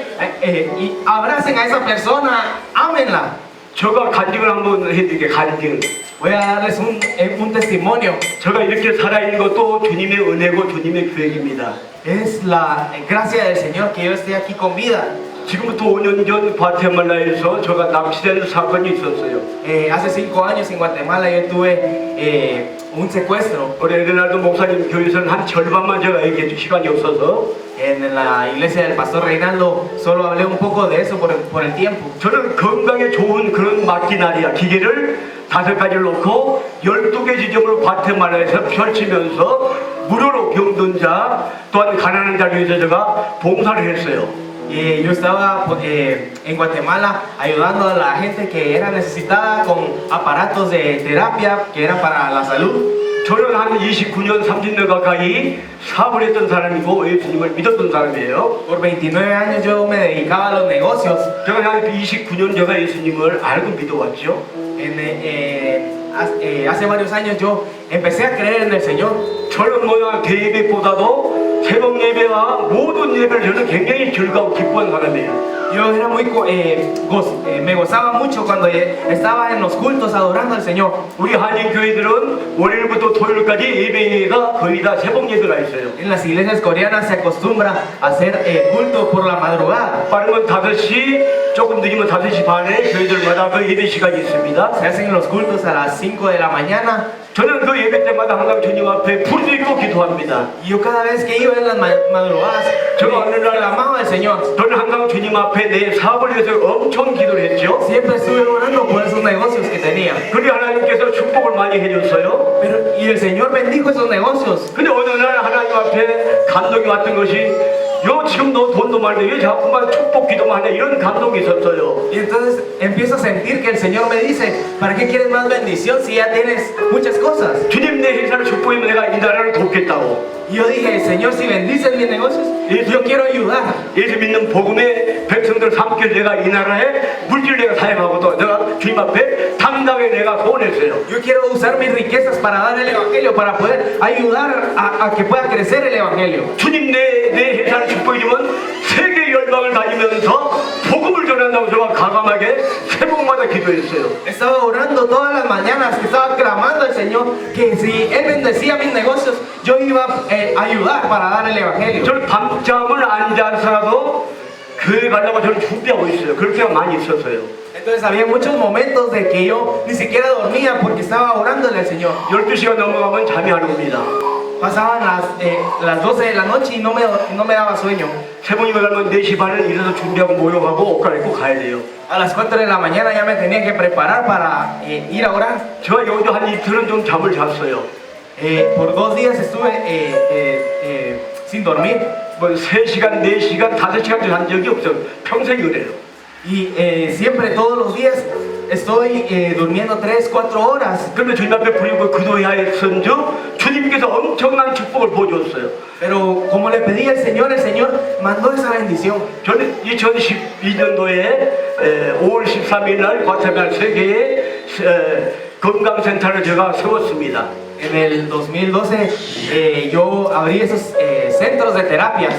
[SPEAKER 2] y abracen a esa persona, ámenla.
[SPEAKER 1] 제가 간증을 한번 해드릴게요. 간증.
[SPEAKER 2] Voy a darles un testimonio.
[SPEAKER 1] 제가 이렇게 살아있는 것도 주님의 은혜고 주님의 계획입니다.
[SPEAKER 2] Es la gracia del Señor que yo esté aquí con vida.
[SPEAKER 1] 지금부터 5년 전 과테말라에서 제가 납치된 사건이 있었어요.
[SPEAKER 2] Hace 5 años en Guatemala yo tuve un secuestro.
[SPEAKER 1] 우리 에르날도 목사님 교회에서는 한 절반만 제가 얘기해 줄 시간이 없어서
[SPEAKER 2] En la iglesia del pastor Reinaldo solo hablé un poco de eso por el tiempo.
[SPEAKER 1] 저는 건강에 좋은 그런 마키나리아 기계를 5가지를 놓고 12개 지점으로 과테말라에서 펼치면서 무료로 병든 자 또한 가난한 자를 위해서 제가 봉사를 했어요.
[SPEAKER 2] Yo estaba en Guatemala ayudando a la gente que era necesitada con aparatos de terapia que eran para la salud.
[SPEAKER 1] 저는 한 29년, 30년 가까이 사업을 했던 사람이고 예수님을 믿었던 사람이에요.
[SPEAKER 2] Por 29 años yo me dedicaba a los negocios.
[SPEAKER 1] 제가 한 29년 제가 예수님을 알고 믿어왔죠.
[SPEAKER 2] Hace varios años yo empecé a creer en el Señor.
[SPEAKER 1] 저는 뭐야 대예배보다도 새벽 예배와 모든 예배를 저는 굉장히 즐거워 기뻐한 사람이에요.
[SPEAKER 2] Yo era me gozaba mucho cuando estaba en los cultos adorando al Señor.
[SPEAKER 1] 우리 한인 교회들은 월요일부터 토요일까지 예배가 거의 다 새벽 예배가 있어요.
[SPEAKER 2] En las iglesias coreanas se acostumbra a hacer culto por la madrugada.
[SPEAKER 1] 빠르면 5시, 조금 늦으면 5시 반에 교회들마다 그 예배 시간이 있습니다.
[SPEAKER 2] Se hacen los cultos a las 5 de la mañana.
[SPEAKER 1] 저는 그 예배 때마다 항상 주님 앞에 부르짖고 기도합니다.
[SPEAKER 2] Y yo cada vez que iba en las madrugadas, clamaba al Señor.
[SPEAKER 1] 저는 항상 주님 앞에 내 사업을 위해서 엄청 기도를 했죠.
[SPEAKER 2] Siempre estuve orando por esos negocios que tenía.
[SPEAKER 1] 그리 하나님께서 축복을 많이 해줬어요.
[SPEAKER 2] Y el Señor bendijo esos negocios.
[SPEAKER 1] 근데 어느 날 하나님 앞에 감동이 왔던 것이 요 지금 너 돈도 많은데 왜 자꾸만 축복 기도만 하냐 이런 감동이 있었어요.
[SPEAKER 2] Y entonces empiezo a sentir que el Señor me dice, ¿para qué quieres más bendición si ya tienes muchas cosas?
[SPEAKER 1] 주님 내 회사를 축복하면 내가 이 나라를 돕겠다고.
[SPEAKER 2] Y yo dije, Señor, si bendices mis negocios, yo quiero ayudar.
[SPEAKER 1] 예수 믿는 복음의 백성들 함께 내가 이 나라에 물질 내가 사용하고도 내가 주님 앞에 당당하게 내가 소원했어요.
[SPEAKER 2] Yo quiero usar mis riquezas para dar el evangelio, para poder ayudar a que pueda crecer el evangelio.
[SPEAKER 1] 주님 내 회사를 축복해주면 세계 열방을 다니면서 복음을 전한다고 제가 과감하게 새벽마다 기도했어요.
[SPEAKER 2] Estaba orando todas las mañanas, estaba clamando al Señor que si Él bendecía mis negocios, yo iba a ayudar para dar el evangelio.
[SPEAKER 1] 저는 밤잠을 안 자서라도 교회 가려고 저는 준비하고 있어요. 그럴 때가 많이 있었어요.
[SPEAKER 2] Entonces había muchos momentos de que yo ni siquiera dormía porque estaba orándole al Señor.
[SPEAKER 1] 12시가 넘어가면 잠이 안 옵니다.
[SPEAKER 2] Pasaban las 12 de la noche y no me daba sueño.
[SPEAKER 1] 새벽에 가면 4시 반에 일어나서 준비하고 모여가고 옷 갈아입고 가야 돼요.
[SPEAKER 2] A las 4 de la mañana ya me tenía que preparar para ir a orar.
[SPEAKER 1] 제가 여기도 한 이틀은 좀 잠을 잤어요.
[SPEAKER 2] Por 2 días estuve sin dormir.
[SPEAKER 1] 뭐 3시간, 4시간, 5시간 잔 적이 없어요. 평생 그래요.
[SPEAKER 2] Y siempre, todos los días, estoy durmiendo 3-4 horas.
[SPEAKER 1] 그런데 주님 앞에 부르고 기도하였은즉 주님께서 엄청난 축복을 보여줬어요.
[SPEAKER 2] Pero como le pedí al Señor, el Señor mandó esa bendición.
[SPEAKER 1] 저는 2012년도에 5월 13일 날 과테말 세계의 건강센터를 제가 세웠습니다.
[SPEAKER 2] En el 2012 yo abrí esos centros de terapias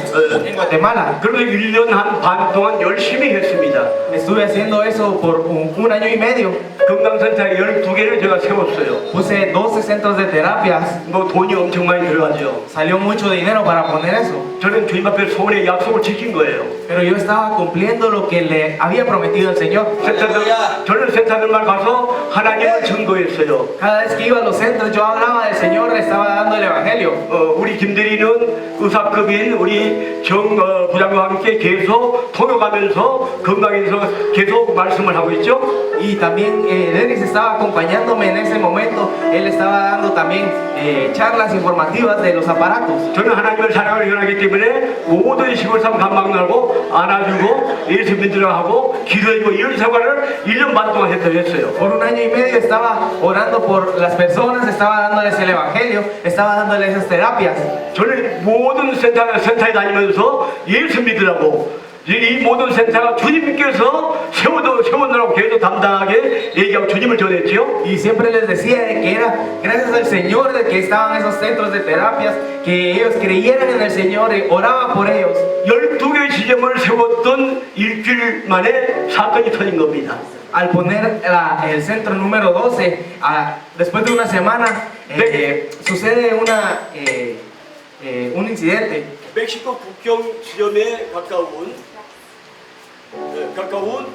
[SPEAKER 2] en Guatemala.
[SPEAKER 1] 그러면 1년 한 반 동안 열심히 했습니다.
[SPEAKER 2] Estuve haciendo eso por un año y medio.
[SPEAKER 1] 건강센터 12개를 제가 세웠어요.
[SPEAKER 2] Puse 12 centros de terapias.
[SPEAKER 1] 뭐 돈이 엄청 많이 들어가죠.
[SPEAKER 2] Salió mucho dinero para poner eso.
[SPEAKER 1] 저는 주님 앞에 소원의 약속을 지킨 거예요.
[SPEAKER 2] Pero yo estaba cumpliendo lo que le había prometido al Señor.
[SPEAKER 1] 저는 센터들만 가서 하나님을 증거했어요.
[SPEAKER 2] Cada vez que iba a los centros yo hablaba del Señor, le estaba dando el Evangelio.
[SPEAKER 1] 우리 김대리는 의사급인 우리 정 부장과 함께 계속 통역하면서 건강에서 계속 말씀을 하고 있죠.
[SPEAKER 2] Y también Denis estaba acompañándome en ese momento. Él estaba dando también charlas informativas de los aparatos.
[SPEAKER 1] 저는 하나님을 사랑을 원하기 때문에 모든 시골3 감방나고 안아주고 예수 믿으라 하고 기도해주고 이런 생활을 1년 반 동안 했어요.
[SPEAKER 2] Por un año y medio estaba orando por las personas, estaba dándoles el Evangelio, estaba dándoles esas terapias.
[SPEAKER 1] 저는 모든 센터에 다니면서 예수 믿으라고 이 모든 센터가 주님께서 세워놓으라고 계속 담당하게 얘기하고 주님을 전했죠.
[SPEAKER 2] Y siempre les decía de que era gracias al Señor de que estaban esos centros de terapias, que ellos creyeran en el Señor y oraba por ellos.
[SPEAKER 1] 12개의 지점을 세웠던 일주일 만에 사건이 터진 겁니다.
[SPEAKER 2] Al poner el centro número 12, después de una semana, sucede un incidente.
[SPEAKER 1] 멕시코 국경 지점에 가까운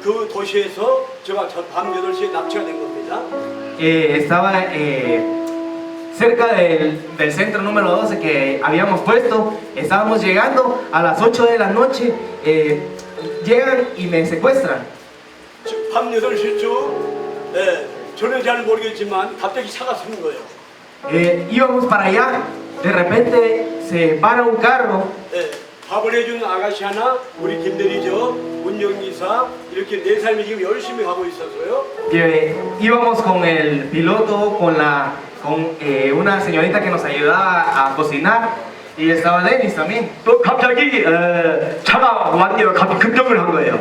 [SPEAKER 1] 그 도시에서 제가 밤 8시에 납치가 된 겁니다.
[SPEAKER 2] Estaba cerca del centro número 12 que habíamos puesto. Estábamos llegando a las 8 de la noche. Llegan y me secuestran.
[SPEAKER 1] 밤 8시쯤 저는 잘 모르겠지만 갑자기 차가 서는 거예요.
[SPEAKER 2] Íbamos para allá. De repente se para un carro.
[SPEAKER 1] 밥을 해주는 아가씨 하나, 우리 김대리죠, 운전기사 이렇게 네 사람이 지금 열심히 가고 있었어요.
[SPEAKER 2] Que íbamos con el piloto, con una señorita que nos ayudaba a cocinar, y estaba Denis también.
[SPEAKER 1] 또 갑자기 차가 왔네요. 갑자기 급정을 한 거예요.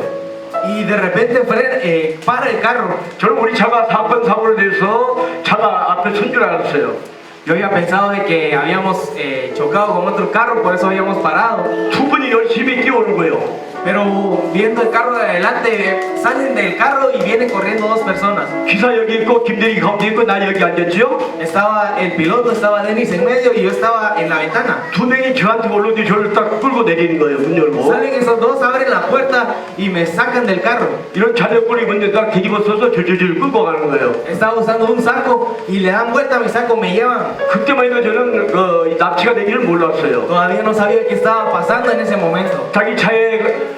[SPEAKER 2] Y de repente para el carro.
[SPEAKER 1] 저는 우리 차가 사고로 돼서 차가 앞에 선 줄 알았어요.
[SPEAKER 2] Yo había pensado de que habíamos chocado con otro carro, por eso habíamos parado.
[SPEAKER 1] 두 분이 열심히 뛰어오는 거예요.
[SPEAKER 2] Pero viendo el carro de adelante, salen del carro y vienen corriendo dos personas.
[SPEAKER 1] 기사 여기 있고 김대리 가운데 있고 나 여기 앉았죠.
[SPEAKER 2] Estaba el piloto, estaba Denis en medio y yo estaba en la ventana.
[SPEAKER 1] 두 명이 저한테 올라오더니 저를 딱 끌고 내리는 거예요. 문 열고.
[SPEAKER 2] Salen esos dos, abren la puerta y me sacan del carro.
[SPEAKER 1] 이런 자전거를 입은 데다 뒤집어 써서 저저저 끌고 가는 거예요.
[SPEAKER 2] Estaba usando un saco y le dan vuelta a mi saco, me llevan.
[SPEAKER 1] 그때만 해도 저는 납치가 되기를 몰랐어요.
[SPEAKER 2] Todavía no sabía qué estaba pasando en ese momento.
[SPEAKER 1] 자기 차에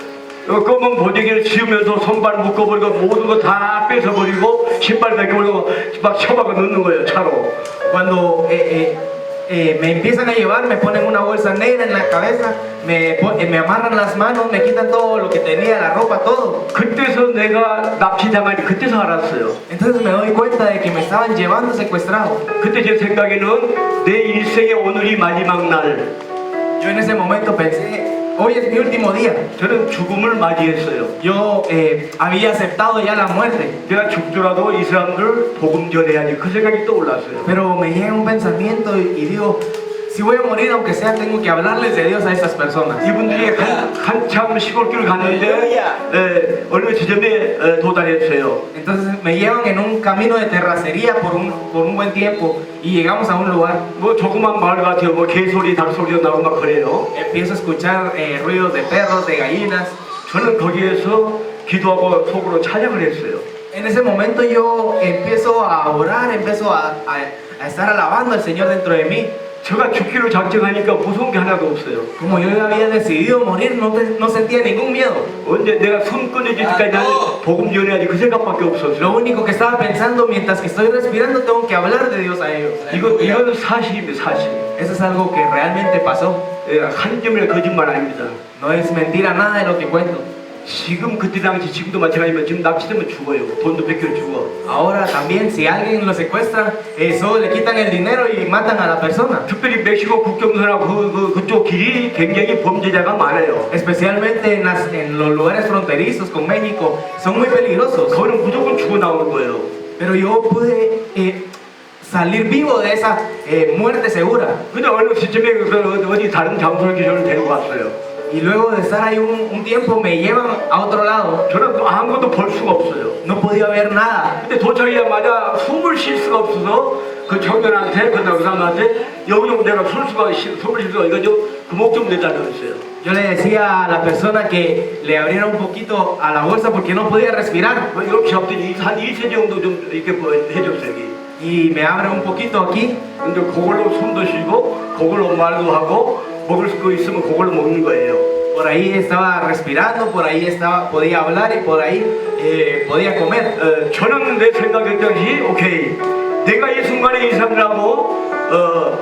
[SPEAKER 1] 검은 보조기를 씌우면서 손발 묶어버리고 모든 거 다 뺏어버리고 신발 벗겨버리고 막 쳐박아 넣는 거예요, 차로.
[SPEAKER 2] Cuando me empiezan a llevar, me ponen una bolsa negra en la cabeza, me amarran las manos, me quitan todo lo que tenía, la ropa, todo.
[SPEAKER 1] 그때서 내가 납치당하니 그때서 알았어요.
[SPEAKER 2] Entonces me doy cuenta de que me estaban llevando secuestrado.
[SPEAKER 1] 그때 제 생각에는 내 일생의 오늘이 마지막 날.
[SPEAKER 2] Yo en ese momento pensé, hoy es mi último día.
[SPEAKER 1] 저는 죽음을 맞이했어요.
[SPEAKER 2] Yo había aceptado ya la muerte.
[SPEAKER 1] 내가 죽더라도 이 사람들 복음 전해야지 그 생각이 떠올랐어요.
[SPEAKER 2] Pero me llega un pensamiento y digo, si voy a morir, aunque sea, tengo que hablarles de Dios a estas personas.
[SPEAKER 1] 이분들이 한참 시골길을 갔는데 어느 지점에 도달했어요.
[SPEAKER 2] Entonces me llevan en un camino de terracería por un buen tiempo y llegamos a un lugar.
[SPEAKER 1] 뭐 조그만 마을 같아요. 뭐 개소리, 닭소리도 나고 막 그래요.
[SPEAKER 2] Empiezo a escuchar ruidos de perros, de gallinas.
[SPEAKER 1] 저는 거기에서 기도하고 속으로 찬양을 했어요.
[SPEAKER 2] En ese momento yo empiezo a orar, empiezo a estar alabando al Señor dentro de mí.
[SPEAKER 1] 제가 죽기로 작정하니까 무서운 게 하나도 없어요.
[SPEAKER 2] Como yo había decidido morir, no sentía ningún miedo.
[SPEAKER 1] 언제 내가 숨 끊어질 때까지 나는 복음 전해야지 그 생각밖에 없었어요.
[SPEAKER 2] Lo único que estaba pensando mientras que estoy respirando, tengo que hablar de Dios a ellos.
[SPEAKER 1] 이건 사실입니다, 사실.
[SPEAKER 2] Eso es algo que realmente pasó.
[SPEAKER 1] 한 점의 거짓말 아닙니다.
[SPEAKER 2] No es mentira nada de lo que cuento.
[SPEAKER 1] 지금 그때 당시 지금도 마찬가지지만 지금 납치되면 죽어요. 돈도 뺏겨 죽어.
[SPEAKER 2] Ahora también si alguien lo secuestra, solo le quitan el dinero y matan a la persona.
[SPEAKER 1] 특별히 멕시코 국경선하고 그쪽 길이 굉장히 범죄자가 많아요.
[SPEAKER 2] Especialmente en los lugares fronterizos con México, son muy peligrosos.
[SPEAKER 1] 거기는 무조건 죽어 나오는 거예요.
[SPEAKER 2] Pero yo pude salir vivo de esa muerte segura.
[SPEAKER 1] 근데 어느 시점에 어디 다른 장소를 기준을 데리고 갔어요.
[SPEAKER 2] Y luego de estar ahí un tiempo me llevan a otro lado.
[SPEAKER 1] 저는 아무것도 볼 수가 없어요.
[SPEAKER 2] No podía ver nada.
[SPEAKER 1] 근데 도착하자마자 숨을 쉴 수가 없어서 그 청년한테 그 사람한테 여기서 내가 숨을 쉴 수가 이거 구멍 좀 내달라고 했어요.
[SPEAKER 2] Yo le decía a la persona que le abriera un poquito a la bolsa porque no podía respirar.
[SPEAKER 1] 이렇게 잡더니 한 2cm 정도 좀 이렇게 뭐 해줬어요. 여기.
[SPEAKER 2] Y me abre un poquito aquí.
[SPEAKER 1] 근데 그걸로 숨도 쉬고 그걸로 말도 하고 먹을 거 있으면 그걸로 먹는 거예요.
[SPEAKER 2] Por ahí estaba respirando, por ahí podía hablar y por ahí podía comer.
[SPEAKER 1] 저는 내 생각했듯이 오케이 내가 이 순간에 이 사람을 하고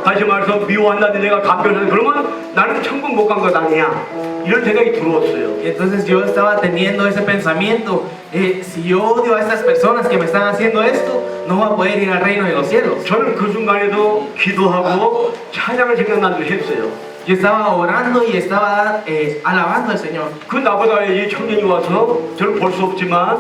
[SPEAKER 1] 다시 말해서 미워한다는데 내가 감별하는 그러면 나는 천국 못 간 것 아니야 이런 생각이 들어왔어요.
[SPEAKER 2] Y entonces yo estaba teniendo ese pensamiento, si yo odio a estas personas que me están haciendo esto, no voy a poder ir al reino de los cielos.
[SPEAKER 1] 저는 그 순간에도 기도하고 찬양을 생각나도 했어요.
[SPEAKER 2] Yo estaba orando y estaba alabando al Señor.
[SPEAKER 1] 그 나보다 이 청년이 와서 저를 볼 수 없지만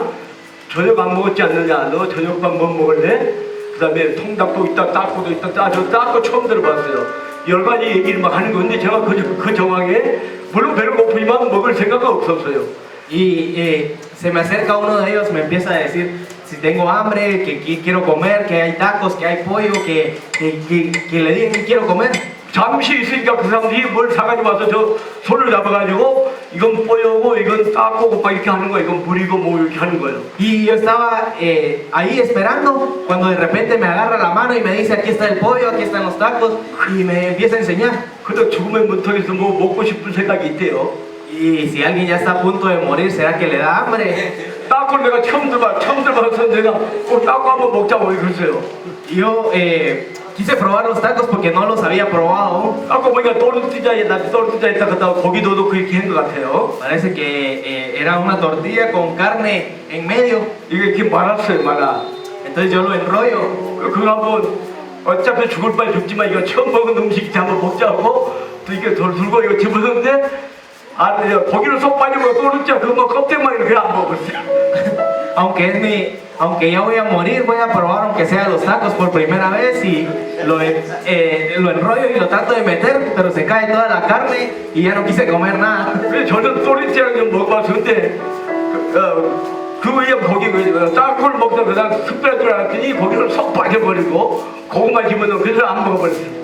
[SPEAKER 1] 저녁 안 먹었지 않느냐 너 저녁밥 뭐 먹을래? 그 다음에 통닭도 있다 따꾸도 있다 저 따꾸 처음 들어봤어요. 여러 가지 얘기를 막 하는 건데 제가 그 정황에 물론 배를 고프지만 먹을 생각은 없었어요.
[SPEAKER 2] Y se me acerca uno de ellos, me empieza a decir si tengo hambre, que quiero comer, que hay tacos, que hay pollo, que le digan que quiero comer.
[SPEAKER 1] 잠시 있으니까 그 사람들이 뭘 사가지고 와서 저 손을 잡아가지고 이건 뽀여고 이건 따고 막 이렇게 하는 거예요. 이건 물이고 뭐 이렇게 하는 거예요.
[SPEAKER 2] Y yo estaba ahí esperando cuando de repente me agarra la mano y me dice aquí está el pollo, aquí están los tacos y me empieza a enseñar.
[SPEAKER 1] 그래도 죽음의 문턱에서 뭐 먹고 싶은 생각이 있대요.
[SPEAKER 2] Y si alguien ya está a punto de morir, ¿será que le da hambre?
[SPEAKER 1] 따꾸를 내가 처음 들어봐서 내가 따꾸 한번 먹자고 그랬어요.
[SPEAKER 2] Y yo quise probar los tacos porque no los había probado.
[SPEAKER 1] 따꾸 보니까 또르띠자에다가 고기도 그렇게 한 것 같아요.
[SPEAKER 2] Parece que era una tortilla con carne en medio.
[SPEAKER 1] 이게 이렇게 말았어요, 말아.
[SPEAKER 2] Entonces yo lo enrollo.
[SPEAKER 1] 그거 한번 어차피 죽을 바에 죽지만 이거 처음 먹은 음식인지 한번 먹자고 또 이게 덜 들고 이거 집어넣는데 고기를 쏙 빠지고 또르띠자 그거 뭐 껍데기만 이렇게 안 먹었어요.
[SPEAKER 2] Aunque ya voy a morir, voy a probar aunque sea los tacos por primera vez y lo enrollo y lo trato de meter, pero se cae toda la carne y ya no quise comer nada.
[SPEAKER 1] 그래서 저는 또르띠자를 좀 먹어봤어. 근데 그 위에 고기 따꾸를 먹다 그냥 습관에 들어갔더니 고기를 쏙 빠져버리고 고구마 집어넣어 그래서 안 먹어버렸어요.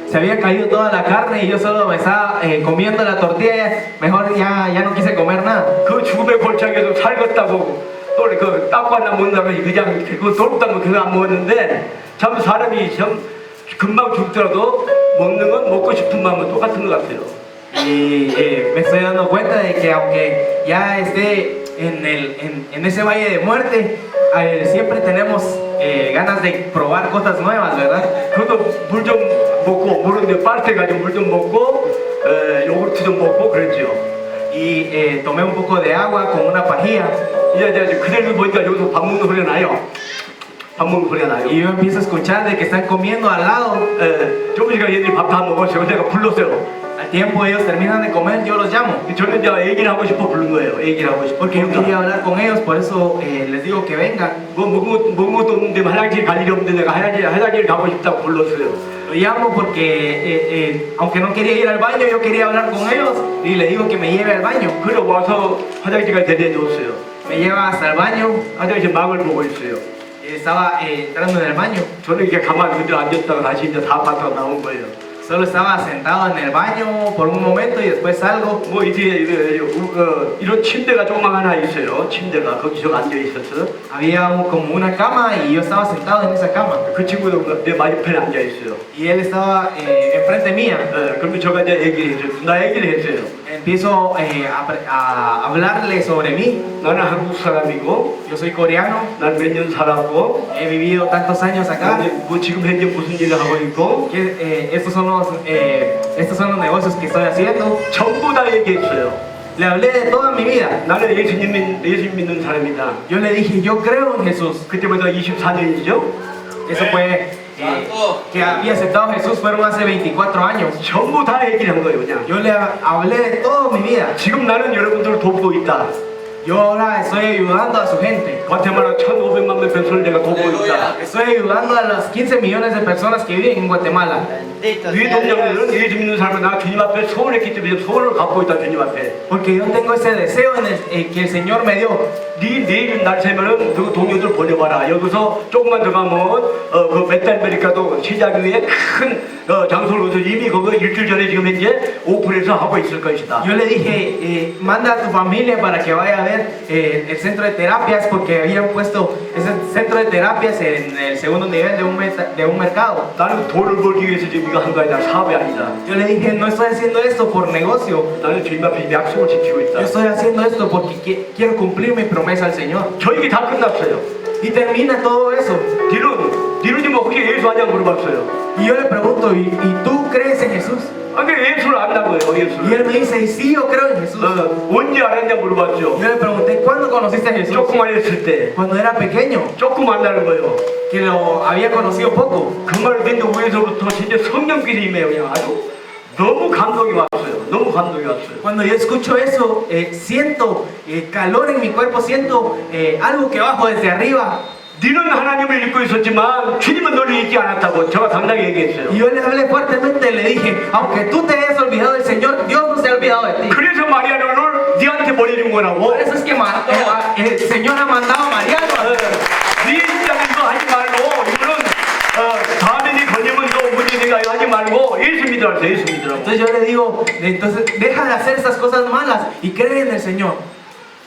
[SPEAKER 2] Se había caído toda la carne y yo solo me estaba comiendo la tortilla, mejor ya no quise comer nada.
[SPEAKER 1] 그 죽음의 골짜기에서 살겠다고 또 그 따꾸 하나 먹는다고 그냥 그 돌다고 그거 안 먹었는데 참 사람이 참 금방 죽더라도 먹는 건 먹고 싶은 마음은 똑같은 것 같아요.
[SPEAKER 2] Y me estoy dando cuenta de que aunque ya esté en ese valle de muerte, siempre tenemos ganas de probar cosas nuevas, ¿verdad?
[SPEAKER 1] 그것도 물 좀 먹고 물은 빨대 가지고 물 좀 먹고 요구르트 좀 먹고 그랬죠.
[SPEAKER 2] Y tomé un poco de agua con una pajilla.
[SPEAKER 1] 이제 그대로 보니까 여기서 밥 먹는 소리가 나요. 밥 먹는 소리가 나요.
[SPEAKER 2] Y yo empiezo a escuchar de que están comiendo al lado.
[SPEAKER 1] 조금 시간 얘들이 밥 다 먹었어요. 내가 불렀어요.
[SPEAKER 2] Al tiempo ellos terminan de comer, yo los llamo.
[SPEAKER 1] 저는 이제 얘기를 하고 싶어 부른 거예요. 얘기를 하고 싶어.
[SPEAKER 2] Porque yo quería hablar con ellos, por eso les digo que vengan.
[SPEAKER 1] 뭐 먹은 것도 없는데 화장실 갈 일이 없는데 내가 화장실 가고 싶다고 불렀어요.
[SPEAKER 2] Lo llamo porque aunque no quería ir al baño, yo quería hablar con ellos y le digo que me lleve al baño.
[SPEAKER 1] 그래 와서 화장실까지 데려줬어요.
[SPEAKER 2] Me lleva hasta el baño.
[SPEAKER 1] 화장실 망을 보고 있어요.
[SPEAKER 2] Estaba entrando en el baño.
[SPEAKER 1] 저는 이렇게 가만히 그대로 앉았다가 다시 이제 다 봤다가 나온 거예요.
[SPEAKER 2] Solo estaba sentado en el baño por un momento y después salgo.
[SPEAKER 1] 뭐 이제 이런 침대가 조그만 하나 있어요. 침대가 거기서 앉아 있었어.
[SPEAKER 2] Había como una cama y yo estaba sentado en esa cama.
[SPEAKER 1] 그 친구도 내 맞은편에 앉아 있어요.
[SPEAKER 2] Y él estaba enfrente mía.
[SPEAKER 1] 그러면 제가 이제 얘기를 했어요. 나 얘기를 했어요.
[SPEAKER 2] Empiezo a hablarle sobre mí.
[SPEAKER 1] 나는 한국 사람이고,
[SPEAKER 2] Yo soy coreano.
[SPEAKER 1] 난 몇 년 살았고,
[SPEAKER 2] He vivido tantos años acá.
[SPEAKER 1] 뭐 지금 현재 무슨 일을 하고 있고,
[SPEAKER 2] Estos son los negocios que estoy haciendo.
[SPEAKER 1] 전부 다 얘기했어요.
[SPEAKER 2] Le hablé de toda mi vida.
[SPEAKER 1] 나는 예수님 믿는 사람이다.
[SPEAKER 2] Yo le dije, yo creo en Jesús.
[SPEAKER 1] 그때부터 24년이죠.
[SPEAKER 2] Eso fue que había aceptado a Jesús fueron hace 24 años.
[SPEAKER 1] 전부 다 얘기를 한 거예요, 그냥.
[SPEAKER 2] Yo le hablé de toda mi vida.
[SPEAKER 1] 지금 나는 여러분들을 돕고 있다.
[SPEAKER 2] Yo ahora estoy ayudando a su gente.
[SPEAKER 1] 과테말라 1,500만 명 백성을 내가 돕고 있다. 있습니다.
[SPEAKER 2] Estoy ayudando a las 15 millones de personas que viven en Guatemala.
[SPEAKER 3] Bendito
[SPEAKER 1] 이
[SPEAKER 3] sea
[SPEAKER 1] 동료들은
[SPEAKER 3] Dios.
[SPEAKER 1] 예수 믿는 사람은 나 주님 앞에 소원했기 때문에 소원을 갖고 있다 주님 앞에.
[SPEAKER 2] Porque yo tengo ese deseo que el Señor me dio.
[SPEAKER 1] 네 내일 날 새면은 그 동료들 보내봐라. 여기서 조금만 더 가면 그 메탈메리카도 시작 위에 큰 장소를 얻어 이미 그거 일주일 전에 지금 현재 오픈해서 하고 있을 것이다.
[SPEAKER 2] Yo le dije, manda a tu familia para que vaya a ver el centro de terapias, porque habían puesto ese centro de terapias en el segundo nivel de un mercado.
[SPEAKER 1] 나는 돈을 벌기 위해서 지금 이거 한 거 아니다. 사업이 아니다.
[SPEAKER 2] Yo le dije, no estoy haciendo esto por negocio,
[SPEAKER 1] 나는 주님 앞에 약속을 지키고 있다.
[SPEAKER 2] yo estoy haciendo esto porque quiero cumplir mi promesa al Señor.
[SPEAKER 1] 저 얘기 다 끝났어요.
[SPEAKER 2] Y termina todo eso.
[SPEAKER 1] 디루님 어떻게 예수 하냐고 물어봤어요.
[SPEAKER 2] Y yo le pregunto, ¿y tú crees en Jesús?
[SPEAKER 1] 아, 근데 예수를 안다고요.
[SPEAKER 2] Y
[SPEAKER 1] 예수를.
[SPEAKER 2] él me dice, y sí, yo creo en Jesús.
[SPEAKER 1] 언제 알았냐 물어봤죠.
[SPEAKER 2] Yo le pregunté, ¿cuándo conociste a Jesús?
[SPEAKER 1] 조금만 했을 때.
[SPEAKER 2] Cuando era pequeño,
[SPEAKER 1] 조금 안다는 거예요.
[SPEAKER 2] que lo había conocido poco.
[SPEAKER 1] 그 말을 듣는데 위에서부터 진짜 성령께서 임해요. 그냥 아주 너무 감동이 왔어요. 너무 감동이 왔어요.
[SPEAKER 2] Cuando yo escucho eso, siento calor en mi cuerpo, siento algo que bajo desde arriba.
[SPEAKER 1] 너는 하나님을 믿고 있었지만 주님은 너를 잊지 않았다고 제가 당당히 얘기했어요.
[SPEAKER 2] Y yo le hablé fuertemente, le dije, aunque tú te hayas olvidado del Señor, Dios no se ha olvidado de ti.
[SPEAKER 1] 그래서 마리아를 네한테 보내준 거라고.
[SPEAKER 2] Por eso es que el Señor ha mandado a Mariano.
[SPEAKER 1] 네 입장에 이거 하지 말고 이거는 다음에 걸리면 너 어머니 내가 이거 하지 말고 예수 믿으라고 예수 믿으라고.
[SPEAKER 2] Entonces yo le digo, entonces deja de hacer esas cosas malas y cree en el Señor.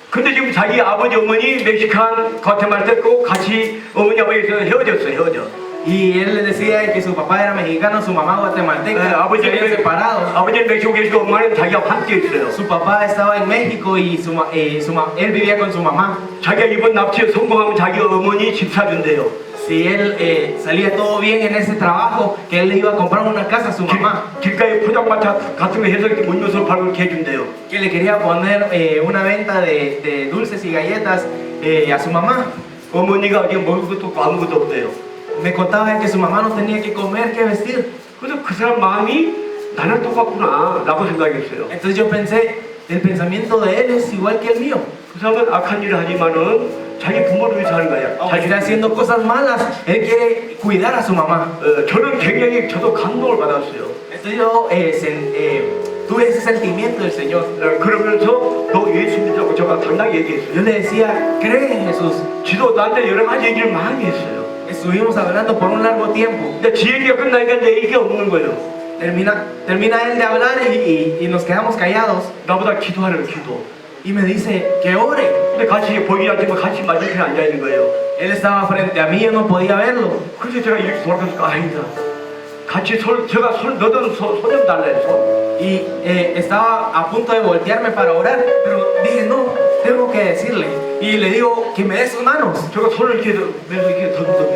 [SPEAKER 1] 근데 지금 자기 아버지 어머니 멕시칸 과테말라 고 같이 어머니 아버지에서 헤어졌어.
[SPEAKER 2] Y él le decía que su papá era mexicano, su mamá guatemalteca, se habían separado.
[SPEAKER 1] 아버지는 멕시코 계시고 엄마는 자기와 함께 있어요.
[SPEAKER 2] Su papá estaba en México y él vivía con su mamá.
[SPEAKER 1] 자기가 이번 납치에 성공하면 자기 어머니 집 사준대요.
[SPEAKER 2] Si él salía todo bien en ese trabajo, que él le iba a comprar una casa a su mamá,
[SPEAKER 1] 길가에 포장마차 같은 거 해서 음료수 팔고 이렇게 해준대요.
[SPEAKER 2] que le quería poner una venta de dulces y galletas a su mamá.
[SPEAKER 1] 어머니가 지금 먹을 것도 없고 아무것도 없대요.
[SPEAKER 2] Me contaba que su mamá no tenía que comer, que vestir.
[SPEAKER 1] 그래서 그 사람 마음이 나랑 똑같구나 라고 생각했어요.
[SPEAKER 2] Entonces yo pensé, el pensamiento de él es igual que el mío.
[SPEAKER 1] 그 사람은 악한 일을 하지만은 자기 부모를 위해서 하는 거야.
[SPEAKER 2] Aunque esté haciendo cosas malas, él quiere cuidar a su mamá.
[SPEAKER 1] 저는 굉장히 저도 감동을 받았어요.
[SPEAKER 2] Entonces yo tuve ese sentimiento del Señor.
[SPEAKER 1] 그러면서 너 예수 믿자고 제가 당당히 얘기했어요.
[SPEAKER 2] Yo le decía, cree en Jesús.
[SPEAKER 1] 지도 나한테 여러 가지 얘기를 많이 했어요.
[SPEAKER 2] Estuvimos hablando por un largo tiempo.
[SPEAKER 1] 근데 지 얘기가 끝나니까 내 얘기가 없는 거예요.
[SPEAKER 2] Termina él de hablar y nos quedamos callados.
[SPEAKER 1] 나보다 기도하는 기도.
[SPEAKER 2] Y me dice que ore.
[SPEAKER 1] 근데 같이 보이지 않지만 같이 맞은편에 앉아 있는 거예요.
[SPEAKER 2] Él estaba frente a mí, yo no podía verlo.
[SPEAKER 1] 그래서 제가 이렇게 돌아가서 아니다. 같이 제가 너도 손 좀 달래 손.
[SPEAKER 2] Y estaba a punto de voltearme para orar, pero dije, no, tengo que decirle. Y le digo que me dé sus manos.
[SPEAKER 1] 제가 손을 이렇게 내서 이렇게 던져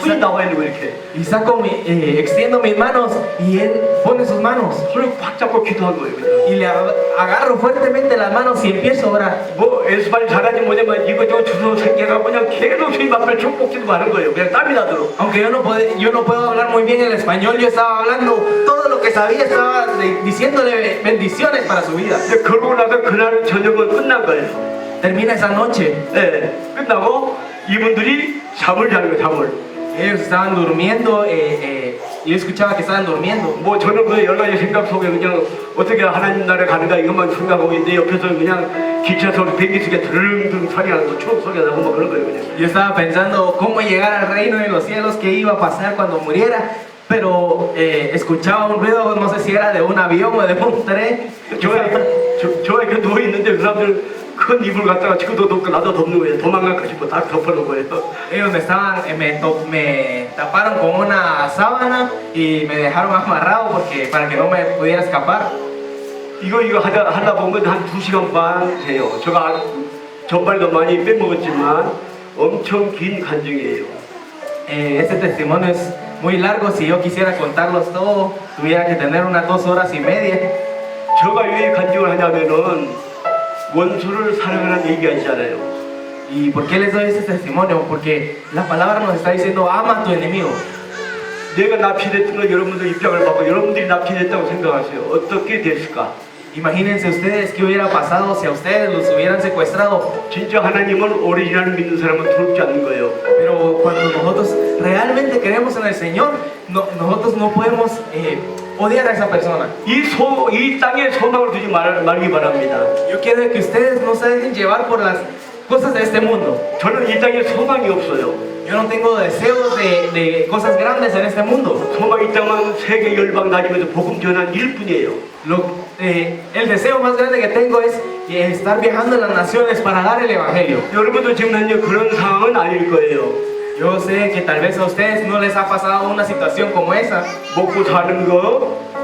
[SPEAKER 1] 손이 나와 있는 거 이렇게.
[SPEAKER 2] Y extiendo mis manos y él pone sus manos.
[SPEAKER 1] 손을 꽉 잡고 기도한 거예요. 그냥.
[SPEAKER 2] Y le agarro fuertemente las manos y empiezo a orar.
[SPEAKER 1] 뭐 에스파니 잘하지 뭐냐면 이것저것 주소 생겨가 그냥 계속 주님 앞에 축복기도 하는 거예요. 그냥 땀이 나도록.
[SPEAKER 2] Aunque yo no puedo hablar muy bien el español, yo estaba hablando todo lo que sabía, estaba diciéndole bendiciones para su vida.
[SPEAKER 1] 근데 그러고 나서 그날 저녁은 끝난 거예요.
[SPEAKER 2] Termina esa noche.
[SPEAKER 1] 네, 끝나고 이분들이 잠을 자는 거예요. 잠을.
[SPEAKER 2] Ellos estaban durmiendo, yo escuchaba que estaban durmiendo.
[SPEAKER 1] 뭐 저는 그 여러 가지 생각 속에 그냥 어떻게 하나님 나라에 가는가 이것만 생각하고 있는데 옆에서 그냥 기차 소리, 비행기 속에 드릉드릉 소리나는 거 추억 속에 나고 뭐 그런 거예요. 그냥.
[SPEAKER 2] Yo estaba pensando cómo llegar al reino de los cielos, qué iba a pasar cuando muriera, pero escuchaba un ruido, no sé si era de un avión o de un tren.
[SPEAKER 1] 저 이렇게 누워 있는데 그 사람들 큰 이불 갖다가 지금도 덮고 나도 덮는 거예요. 도망갈까 싶어 다 덮어놓은 거예요.
[SPEAKER 2] Ellos me taparon con una sábana y me dejaron amarrado para que no me pudiera escapar.
[SPEAKER 1] 이거 하다 보면 한 2시간 반 돼요. 제가 전발도 많이 빼먹었지만 엄청 긴 간증이에요.
[SPEAKER 2] Este testimonio es muy largo, si yo quisiera contarlos todos, tuviera que tener unas 2 horas y media.
[SPEAKER 1] 제가 왜 간증을 하냐면은 원수를 사랑하는 얘기하잖아요.
[SPEAKER 2] ¿Y por qué les doy este testimonio? Porque la palabra nos está diciendo, ama a tu enemigo.
[SPEAKER 1] 내가 납치됐던 걸 여러분들 입장을 받고 여러분들이 납치됐다고 생각하세요. 어떻게 됐을까?
[SPEAKER 2] Imagínense ustedes qué hubiera pasado si a ustedes los hubieran secuestrado.
[SPEAKER 1] 진짜 하나님은 오리지널 믿는 사람은 두렵지 않는 거예요.
[SPEAKER 2] Pero cuando nosotros realmente creemos en el Señor, nosotros no podemos odiar a esa persona.
[SPEAKER 1] 이 땅에 소망을 두지 말기 바랍니다.
[SPEAKER 2] Yo quiero que ustedes no se dejen llevar por las cosas de este mundo.
[SPEAKER 1] 저는 이 땅에 소망이 없어요.
[SPEAKER 2] Yo no tengo deseos de cosas grandes en este mundo.
[SPEAKER 1] 소망이 있다면 세계 열방 다니면서 복음 전한 일뿐이에요.
[SPEAKER 2] El deseo más grande que tengo es estar viajando en las naciones para dar el Evangelio.
[SPEAKER 1] 여러분도 지금 현재 그런 상황은 아닐 거예요.
[SPEAKER 2] Yo sé que tal vez a ustedes no les ha pasado una situación como esa.
[SPEAKER 1] 먹고 사는 거,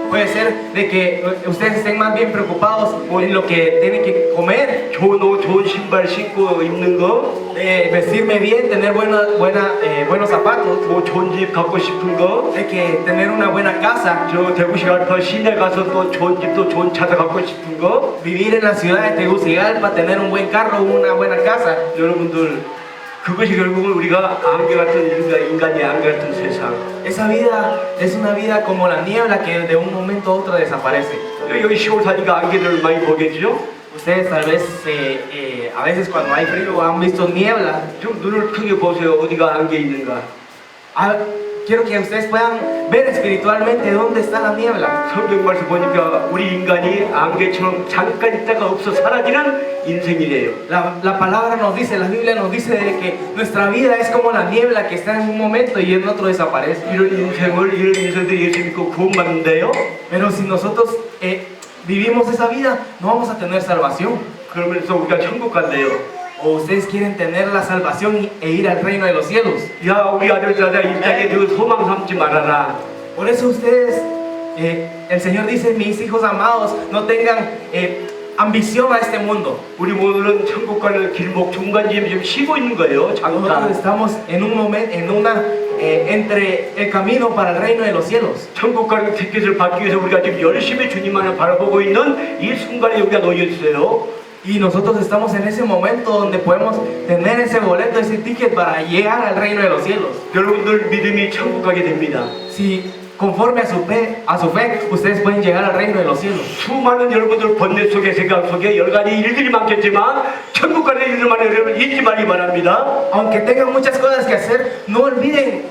[SPEAKER 2] Puede ser de que ustedes estén más bien preocupados en lo que tienen que comer,
[SPEAKER 1] 좋은 옷, 좋은 신발 신고 입는 거,
[SPEAKER 2] vestirme bien, tener buenos zapatos,
[SPEAKER 1] 뭐 좋은 집 갖고 싶은 거.
[SPEAKER 2] hay que tener una buena casa,
[SPEAKER 1] 저 대구시 갈파 시내 가서 또 좋은 집도 좋은 차도 갖고 싶은 거.
[SPEAKER 2] vivir en la ciudad de Tegucigalpa, tener un buen carro, una buena casa.
[SPEAKER 1] 여러분들 그것이 결국은 우리가 안개 같은 인간의 안개 같은 세상.
[SPEAKER 2] Esa vida es una vida como la niebla que de un momento a otro desaparece.
[SPEAKER 1] 여기 시골 사니까 안개를 많이 보겠죠?
[SPEAKER 2] Ustedes tal vez a veces cuando hay frío han visto niebla.
[SPEAKER 1] 좀 눈을 크게 보세요. 어디가 안개 있는가?
[SPEAKER 2] Quiero que ustedes puedan ver espiritualmente dónde está la niebla.
[SPEAKER 1] 성경 말씀 보니까 우리 인간이 안개처럼 잠깐 있다가 없어 사라지는 인생이래요.
[SPEAKER 2] La palabra nos dice, la Biblia nos dice de que nuestra vida es como la niebla que está en un momento y en otro desaparece.
[SPEAKER 1] 이런 인생들이 예수 믿고 구원받는데요.
[SPEAKER 2] Pero si nosotros vivimos esa vida, no vamos a tener salvación.
[SPEAKER 1] 그러면서 우리가 천국 간대요.
[SPEAKER 2] O ustedes quieren tener la salvación e ir al reino de los cielos.
[SPEAKER 1] 야, 우리 아들들아, 이 땅에 그 소망 삼지 말아라.
[SPEAKER 2] Por eso ustedes, el Señor dice, mis hijos amados, no tengan ambición a este mundo.
[SPEAKER 1] 우리 모두는 천국 가는 길목 중간지에 지금 쉬고 있는 거예요.
[SPEAKER 2] Nosotros
[SPEAKER 1] 잠깐.
[SPEAKER 2] estamos en un momento, entre el camino para el reino de los cielos.
[SPEAKER 1] 천국 가는 티켓을 받기 위해서 우리가 지금 열심히 주님만을 바라보고 있는 이 순간에 우리가 놓여 있어요.
[SPEAKER 2] Y nosotros estamos en ese momento donde podemos tener ese boleto, ese ticket para llegar al reino de los cielos.
[SPEAKER 1] 여러분들 믿음이 천국 가게 됩니다.
[SPEAKER 2] Si conforme a su fe, ustedes pueden llegar al reino de los cielos.
[SPEAKER 1] 수많은 여러분들 번뇌 속에 생각 속에 여러 가지 일들이 많겠지만 천국 가는 일들만 여러분 잊지 말기 바랍니다.
[SPEAKER 2] Aunque tengan muchas cosas que hacer, no olviden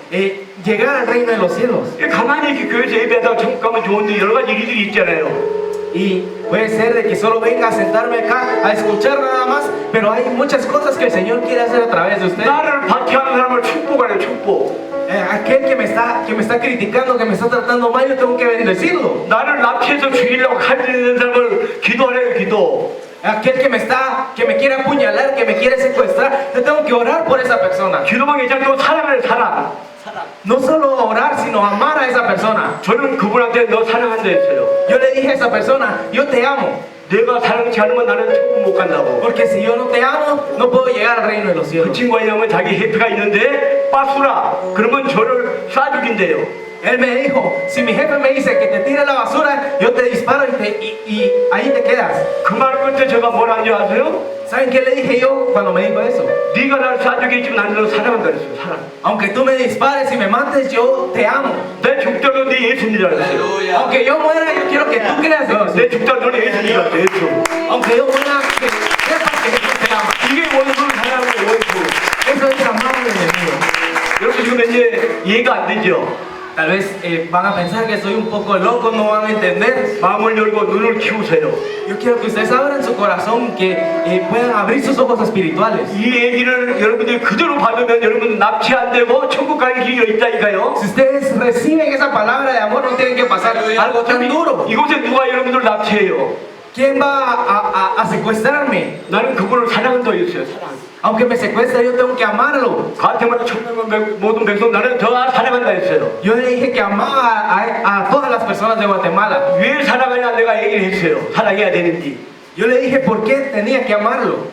[SPEAKER 2] llegar al reino de los cielos.
[SPEAKER 1] 가만히 이렇게 교회에서 예배하다가 천국 가면 좋은데 여러 가지 일들이 있잖아요.
[SPEAKER 2] Y puede ser de que solo venga a sentarme acá a escuchar nada más, pero hay muchas cosas que el Señor quiere hacer a través de usted.
[SPEAKER 1] 나를 박해하는 사람을 축복하는 축복.
[SPEAKER 2] Aquel que me está criticando, que me está tratando mal, yo tengo que bendecirlo.
[SPEAKER 1] 나를 납치해서 죽이려고 칼질하는 사람을 기도하래요, 기도.
[SPEAKER 2] Aquel que me quiere apuñalar, que me quiere secuestrar, yo tengo que orar por esa persona.
[SPEAKER 1] 기도만 괜찮고 사랑을 사랑.
[SPEAKER 2] No solo orar, sino amar a esa persona.
[SPEAKER 1] 저는 그분한테 너 사랑한다 했어요.
[SPEAKER 2] Yo le dije a esa persona, yo te amo.
[SPEAKER 1] 내가 사랑치 않으면 나는 천국 못 간다고.
[SPEAKER 2] Porque si yo no te amo, no puedo llegar al reino de los
[SPEAKER 1] 그
[SPEAKER 2] cielos.
[SPEAKER 1] 친구가 있냐면 자기 해피가 있는데 빠수라 그러면 저를 쏴 죽인대요.
[SPEAKER 2] Él me dijo, si mi jefe me dice que te tire la basura, yo te disparo y ahí te quedas.
[SPEAKER 1] 그 말 끝에 제가 뭐라 하는지 아세요?
[SPEAKER 2] ¿Saben qué le dije yo cuando me dijo eso?
[SPEAKER 1] 네가 나를 쏴 죽이지만 나는 너 사랑한다 그랬어요. 사랑.
[SPEAKER 2] Aunque tú me dispares y me mates, yo te amo.
[SPEAKER 1] 내 죽더라도 네 예수님이라 그랬어요.
[SPEAKER 2] Aunque yo muera, yo quiero que tú creas en Jesús.
[SPEAKER 1] 내 죽더라도 너는 예수님 같아. 예수.
[SPEAKER 2] Aunque yo muera, que sepas que Jesús te ama.
[SPEAKER 1] 이게 원수를 사랑하는 원수.
[SPEAKER 2] Eso es amar al enemigo.
[SPEAKER 1] 여러분 지금 이제 이해가 안 되죠?
[SPEAKER 2] Tal vez van a pensar que soy un poco loco, no van a entender.
[SPEAKER 1] 마음을 열고 눈을 키우세요.
[SPEAKER 2] Yo quiero que ustedes abran su corazón, que puedan abrir sus ojos espirituales.
[SPEAKER 1] 이 얘기를 여러분들이 그대로 받으면 여러분 납치 안 되고 천국 가는 길이 있다니까요.
[SPEAKER 2] Si ustedes reciben esa palabra de amor, no tienen que pasar algo tan duro.
[SPEAKER 1] 이곳에 누가 여러분들 납치해요?
[SPEAKER 2] ¿Quién va a secuestrarme?
[SPEAKER 1] 나는 그분을 사랑한다 했어요. 사랑.
[SPEAKER 2] Aunque me secuestre, yo tengo que amarlo.
[SPEAKER 1] 가테마라 천명은 모든 백성 나는 더 사랑한다 했어요.
[SPEAKER 2] Yo le dije que amaba a todas las personas de Guatemala.
[SPEAKER 1] 왜 사랑하냐 내가 얘기를 했어요. 사랑해야 되는지.
[SPEAKER 2] Yo le dije por qué tenía que amarlo.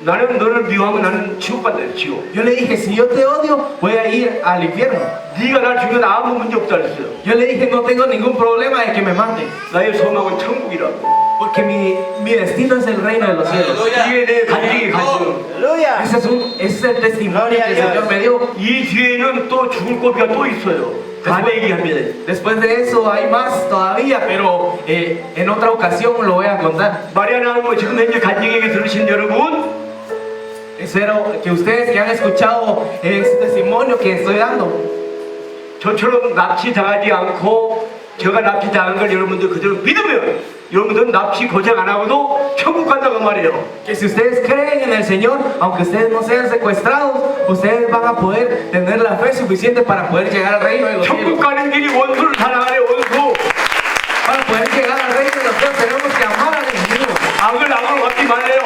[SPEAKER 1] 나는 너를 미워하면 나는 지옥 간다 했어요. 지옥.
[SPEAKER 2] Yo le dije, si yo te odio, voy a ir al infierno.
[SPEAKER 1] 네가 날 죽이면 아무 문제 없다 했어요.
[SPEAKER 2] Yo le dije, no tengo ningún problema de que me mates.
[SPEAKER 1] 나의 소망은 천국이라고.
[SPEAKER 2] Porque mi destino es el reino de los cielos.
[SPEAKER 1] 이게 내 간증이 간증.
[SPEAKER 2] Ese es el testimonio que el Señor me dio.
[SPEAKER 1] 이 뒤에는 또 죽을 고비가 또 있어요. 다 얘기합니다.
[SPEAKER 2] Después de eso hay más todavía, pero en otra ocasión lo voy a contar.
[SPEAKER 1] 마리아나 뭐 지금 현재 간증에게 들으신 여러분,
[SPEAKER 2] espero que ustedes que han escuchado este testimonio que estoy dando,
[SPEAKER 1] 저처럼 납치당하지 않고 제가 납치당한 걸 여러분들 그대로 믿으면 여러분들은 납치 고생 안 하고도 천국 간다고 말이에요.
[SPEAKER 2] que si ustedes creen en el Señor, aunque ustedes no sean secuestrados, ustedes van a poder tener la fe suficiente para poder llegar al reino de los
[SPEAKER 1] 천국
[SPEAKER 2] cielos.
[SPEAKER 1] 가는 길이 원수를 사랑하래 원수.
[SPEAKER 2] Para poder llegar al reino de los cielos tenemos que amar al enemigo,
[SPEAKER 1] 악을 악으로 갚지 말래요.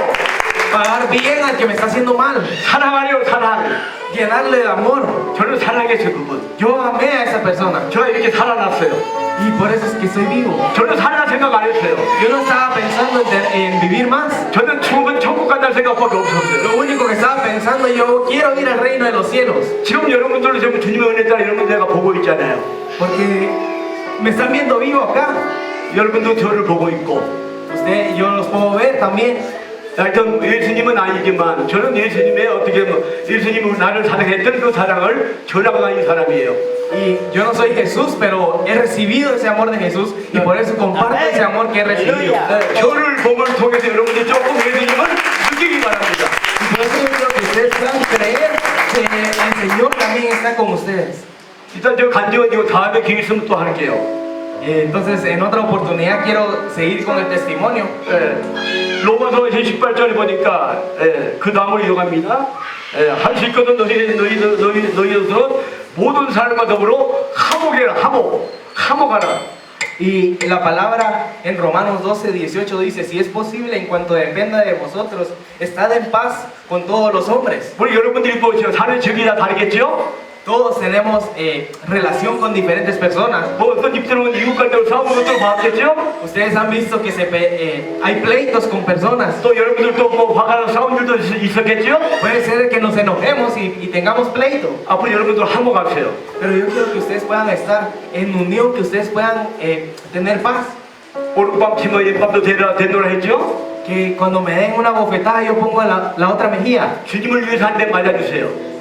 [SPEAKER 2] pagar bien al que me está haciendo mal,
[SPEAKER 1] 사랑하래요 사랑.
[SPEAKER 2] llenarle de amor.
[SPEAKER 1] 저는 사랑했어요 그분.
[SPEAKER 2] Yo amé a esa persona
[SPEAKER 1] 제가 이렇게 살아났어요.
[SPEAKER 2] y por eso es que estoy vivo.
[SPEAKER 1] 저는 살라 생각 안 했어요.
[SPEAKER 2] Yo no estaba pensando en vivir más.
[SPEAKER 1] 저는 죽으면 천국 간다는 생각밖에 없었어요.
[SPEAKER 2] Lo único que estaba pensando, yo quiero ir al reino de los cielos.
[SPEAKER 1] 지금 여러분들은 지금 주님의 은혜 따라 여러분 내가 보고 있잖아요.
[SPEAKER 2] Porque me están viendo vivo acá.
[SPEAKER 1] 여러분도 저를 보고 있고.
[SPEAKER 2] Yo los puedo ver también.
[SPEAKER 1] 하여튼 예수님은 아니지만 저는 예수님의 어떻게 뭐 예수님은 나를 사랑했던 그 사랑을 전화가는 사람이에요.
[SPEAKER 2] Y yo no soy Jesús, pero he recibido ese amor de Jesús y por eso comparto ese amor que he recibido.
[SPEAKER 1] 저를 복을 통해서 여러분들 조금 예수님을 느끼기 바랍니다.
[SPEAKER 2] Y por eso yo quiero que ustedes puedan creer que el Señor también está con ustedes.
[SPEAKER 1] 일단 저 간증은 이거 다음에 기회 있으면 또 할게요.
[SPEAKER 2] Entonces, en otra oportunidad quiero seguir con el testimonio.
[SPEAKER 1] 로마서 18절에 보니까 그 다음을 이어갑니다. 할 수 있거든 너희들은 모든 사람과 더불어 화목해라 화목하라.
[SPEAKER 2] Y la palabra en Romanos 12, 18 dice, si es posible, en cuanto dependa de vosotros, estad en paz con todos los hombres.
[SPEAKER 1] 우리 여러분들이 보시면 사는 적이 다 다르겠죠?
[SPEAKER 2] Todos tenemos relación con diferentes personas.
[SPEAKER 1] 뭐 어떤 집들은 이웃 간다고 싸우는 것도 봤겠죠?
[SPEAKER 2] Ustedes han visto que hay pleitos con personas.
[SPEAKER 1] 또 여러분들도 뭐 화가 나서 싸운 일도 있었겠죠?
[SPEAKER 2] Puede ser que nos enojemos y tengamos pleito.
[SPEAKER 1] 앞으로 여러분들 화목하세요.
[SPEAKER 2] Pero yo quiero que ustedes puedan estar en unión, que ustedes puedan tener paz.
[SPEAKER 1] 오른밤 치면 왼밤도 되노라 했죠?
[SPEAKER 2] Que cuando me den una bofetada yo pongo la otra mejilla.
[SPEAKER 1] 주님을 위해서 한 대 맞아주세요.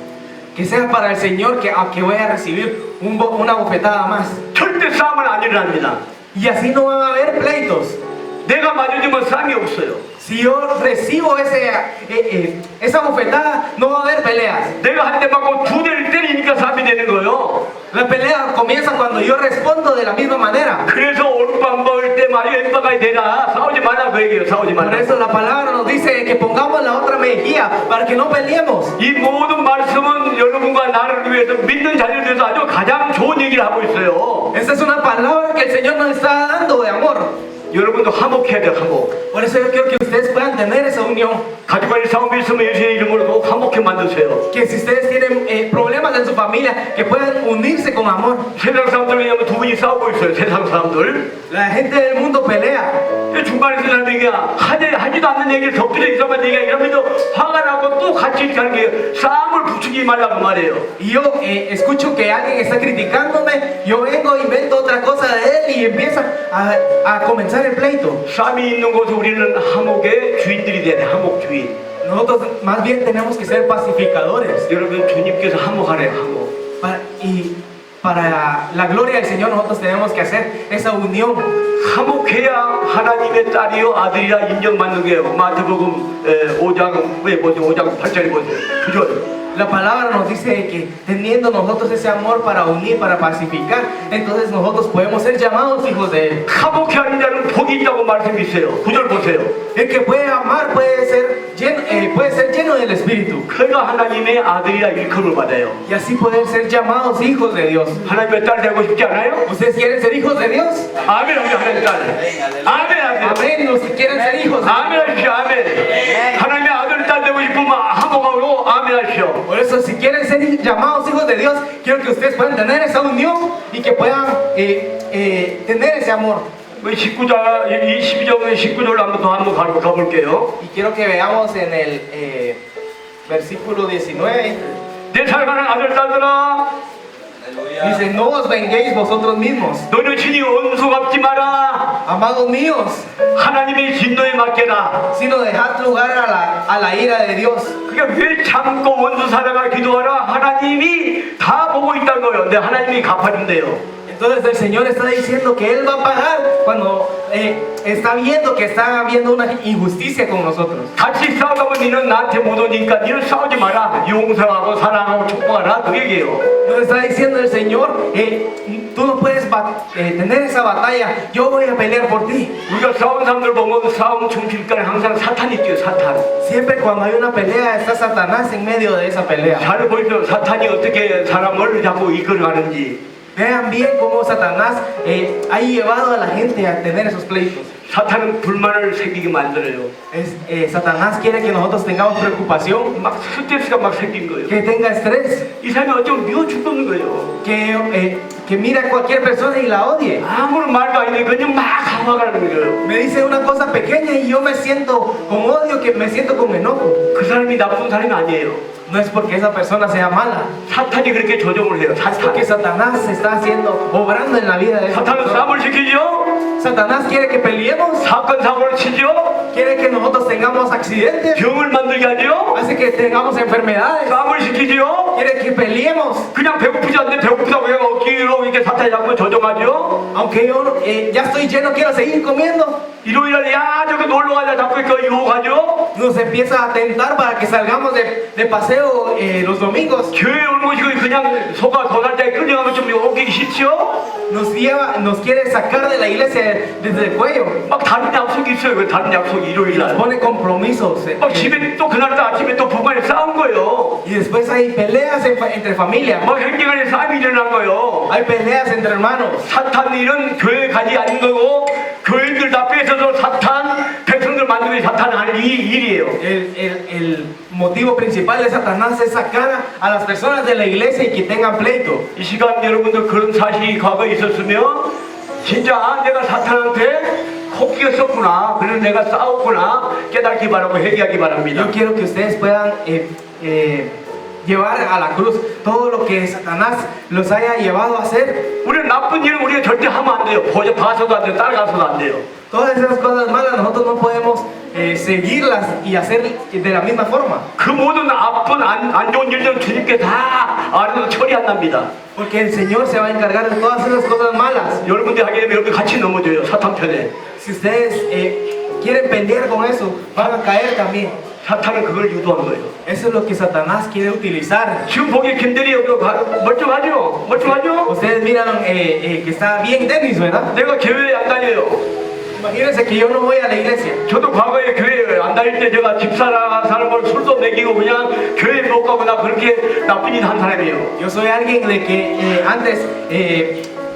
[SPEAKER 2] Que sea para el Señor que voy a recibir una bofetada más.
[SPEAKER 1] 절대 싸움은 안 일어납니다.
[SPEAKER 2] Y así no van a haber pleitos.
[SPEAKER 1] 내가 맞아주면 싸움이 없어요.
[SPEAKER 2] Si yo recibo esa bofetada, no va a haber peleas.
[SPEAKER 1] 내가 한 대 맞고 두 대를 때리니까 싸움이 되는 거예요.
[SPEAKER 2] La pelea comienza cuando yo respondo de la misma manera.
[SPEAKER 1] 그래서 오른밤 먹을 때 말이 왼밤까지 되라. 싸우지 말라 그 얘기예요. 싸우지
[SPEAKER 2] Por
[SPEAKER 1] 말라.
[SPEAKER 2] eso la palabra nos dice que pongamos la otra mejilla para que no peleemos.
[SPEAKER 1] 이 모든 말씀은 여러분과 나를 위해서 믿는 자녀를 위해서 아주 가장 좋은 얘기를 하고 있어요.
[SPEAKER 2] Esta es una palabra que el Señor nos está dando de amor.
[SPEAKER 1] 여러분도 화목해야 돼요. 화목.
[SPEAKER 2] Por eso yo quiero que ustedes puedan tener esa unión.
[SPEAKER 1] 가족 간의 싸움이 있으면 예수의 이름으로 꼭 화목해 만드세요.
[SPEAKER 2] Que si ustedes tienen problemas en su familia, que puedan unirse con amor.
[SPEAKER 1] 세상 사람들 왜냐면 두 분이 싸우고 있어요. 세상 사람들.
[SPEAKER 2] La gente del mundo pelea.
[SPEAKER 1] 중간에서 하는 얘기야. 하지도 않는 얘기를 덮드려 있어만 얘기야. 이러면서 화가 나고 또 같이 이렇게 하는 게 싸움을 부추기지 말라고 말이에요.
[SPEAKER 2] Y yo escucho que alguien está criticándome, yo vengo e invento otra cosa de él y empieza a comenzar el pleito.
[SPEAKER 1] 싸움이 있는 곳에 우리는 화목의 주인들이 돼야 돼. 화목 주인.
[SPEAKER 2] Nosotros más bien tenemos que ser pacificadores.
[SPEAKER 1] 여러분 주님께서 화목하래요. 화목.
[SPEAKER 2] Y para la gloria del Señor nosotros tenemos que hacer esa unión.
[SPEAKER 1] 화목해야 하나님의 딸이요 아들이라 인정받는 게요. 마태복음 5장 8절에 보세요. 9절.
[SPEAKER 2] La palabra nos dice que teniendo nosotros ese amor para unir, para pacificar, entonces nosotros podemos ser llamados hijos de Él.
[SPEAKER 1] 화목해 하는 자는 복이 있다고 말씀이 있어요. 9절 보세요.
[SPEAKER 2] El que puede amar puede ser lleno del Espíritu.
[SPEAKER 1] 그가 하나님의 아들이라 일컬음을 받아요.
[SPEAKER 2] Y así poder ser llamados hijos de Dios.
[SPEAKER 1] 하나님의 딸 되고 싶지 않아요?
[SPEAKER 2] ¿Ustedes quieren ser hijos de Dios?
[SPEAKER 1] 아멘. 우리 하나님 딸. 아멘. 아멘.
[SPEAKER 2] Amén. ¿Ustedes quieren ser hijos de Dios?
[SPEAKER 1] 아멘 하십시오. 아멘. 하나님의 아들 딸 되고 싶으면 화목하고 아멘 하십시오.
[SPEAKER 2] Por eso, si quieren ser llamados hijos de Dios, quiero que ustedes puedan tener esa unión y que puedan tener ese amor.
[SPEAKER 1] 19장 19절로 한번 가볼게요.
[SPEAKER 2] Y quiero que veamos en el versículo 19.
[SPEAKER 1] 내 사랑하는 아들 딸들아,
[SPEAKER 2] Dice, no os venguéis vosotros mismos,
[SPEAKER 1] 너는 친히 원수 갚지 마라.
[SPEAKER 2] amados míos,
[SPEAKER 1] 하나님의 진노에 맡겨라.
[SPEAKER 2] sino dejad lugar a la ira de Dios.
[SPEAKER 1] 그러니까 왜 참고 원수 사랑을 기도하라. 하나님이 다 보고 있다는 거예요. 근데 하나님이 갚아준대요.
[SPEAKER 2] Entonces el Señor está diciendo que Él va a pagar cuando está viendo que está habiendo una injusticia con nosotros.
[SPEAKER 1] 같이 싸우면 니는 나한테 못 오니까 니는 싸우지 마라. 용서하고 사랑하고 축복하라. 그 얘기예요.
[SPEAKER 2] Nos está diciendo el Señor, tú no puedes tener esa batalla, yo voy a pelear por ti.
[SPEAKER 1] 우리가 싸운 사람들 보면 싸움 중심가에 항상 사탄이 있죠. 사탄.
[SPEAKER 2] Siempre cuando hay una pelea está Satanás en medio de esa pelea.
[SPEAKER 1] 잘 보이죠. 사탄이 어떻게 사람을 자꾸 이끌어가는지.
[SPEAKER 2] Vean bien cómo Satanás ha llevado a la gente a tener esos pleitos.
[SPEAKER 1] 사탄은 불만을 생기게 만들어요.
[SPEAKER 2] Satanás quiere que nosotros tengamos preocupación,
[SPEAKER 1] 막 스트레스가 막 생긴 거예요.
[SPEAKER 2] que tenga estrés,
[SPEAKER 1] 이 사람이 어쩌면 미워 죽는 거예요.
[SPEAKER 2] que mira a cualquier persona y la odie.
[SPEAKER 1] 아무런 말도 아닌데 그냥 막 화가 나는 거예요.
[SPEAKER 2] Me dice una cosa pequeña y yo me siento con odio, que me siento con enojo.
[SPEAKER 1] 그 사람이 나쁜 사람이 아니에요.
[SPEAKER 2] No es porque esa persona sea mala,
[SPEAKER 1] 사탄이 그렇게 조종을 해요.
[SPEAKER 2] es porque Satanás está obrando en la vida de esa
[SPEAKER 1] 사탄은
[SPEAKER 2] persona.
[SPEAKER 1] 싸움을 시키죠.
[SPEAKER 2] Satanás quiere que peleemos,
[SPEAKER 1] 사건 사고를 치죠.
[SPEAKER 2] quiere que nosotros tengamos accidentes,
[SPEAKER 1] 병을 만들게 하죠.
[SPEAKER 2] hace que tengamos enfermedades,
[SPEAKER 1] 싸움을 시키죠.
[SPEAKER 2] quiere que peleemos.
[SPEAKER 1] 그냥 배고프지 않는데 배고프다고 그냥 억지로 이렇게 사탄이 자꾸 조종하죠.
[SPEAKER 2] Aunque yo ya estoy lleno, quiero seguir comiendo.
[SPEAKER 1] 일요일날 야 저기 놀러 가자 자꾸 이렇게 유혹하죠.
[SPEAKER 2] Nos empieza a tentar para que salgamos de paseo los domingos.
[SPEAKER 1] 교회 오는 것이 그냥 속아 더 날짜에 끌려가면 좀 오기 싫죠.
[SPEAKER 2] Nos quiere sacar de la iglesia desde el cuello.
[SPEAKER 1] 막 다른 약속이 있어요. 그 다른 약속이 일요일날.
[SPEAKER 2] Pone compromisos.
[SPEAKER 1] 막 집에 또 그날따 아침에 또 부부간에 싸운 거예요.
[SPEAKER 2] Y después hay peleas entre familia.
[SPEAKER 1] 막 형제간에 싸움이 일어난 거예요.
[SPEAKER 2] Hay peleas entre hermanos.
[SPEAKER 1] 사탄 일은 교회 가지 않는 거고 교인들 다 뺏어서 사탄 백성들 만드는 게 사탄 하는 일이에요.
[SPEAKER 2] El motivo principal de Satanás es sacar a las personas de la iglesia y que tengan pleito.
[SPEAKER 1] 이 시간 여러분들 그런 사실이 과거에 있었으면 진짜 내가 사탄한테 코끼였었구나. 그래서 내가 싸웠구나. 깨닫기 바라고 회개하기 바랍니다.
[SPEAKER 2] Yo quiero que ustedes puedan llevar a la cruz todo lo que Satanás los haya llevado a hacer.
[SPEAKER 1] 우리는 나쁜 일은 우리가 절대 하면 안 돼요. 봐서도 안 돼요. 따라가서도 안 돼요.
[SPEAKER 2] Todas esas cosas malas nosotros no podemos seguirlas y hacer de la misma forma.
[SPEAKER 1] 그 모든 나쁜 안 좋은 일들은 주님께 다 알아서 처리한답니다.
[SPEAKER 2] Porque el Señor se va a encargar de todas esas cosas malas.
[SPEAKER 1] 여러분들 하게 되면 여러분 같이 넘어져요. 사탄 편에.
[SPEAKER 2] Si ustedes quieren pelear con eso, van a caer también.
[SPEAKER 1] 사탄은 그걸 유도한 거예요.
[SPEAKER 2] Eso es lo que Satanás quiere utilizar.
[SPEAKER 1] 지금 보기에 김대리 여기 멀쩡하죠? 멀쩡하죠?
[SPEAKER 2] Ustedes miran que está bien Dennis, ¿verdad?
[SPEAKER 1] 내가 교회에 안 다녀요.
[SPEAKER 2] Imagínense que yo no voy a la iglesia.
[SPEAKER 1] 저도 과거에 교회 안 다닐 때 제가 집사람 사람을 술도 먹이고 그냥 교회 못 가고 나 그렇게 나쁜 일 한 사람이에요.
[SPEAKER 2] Yo soy alguien de que antes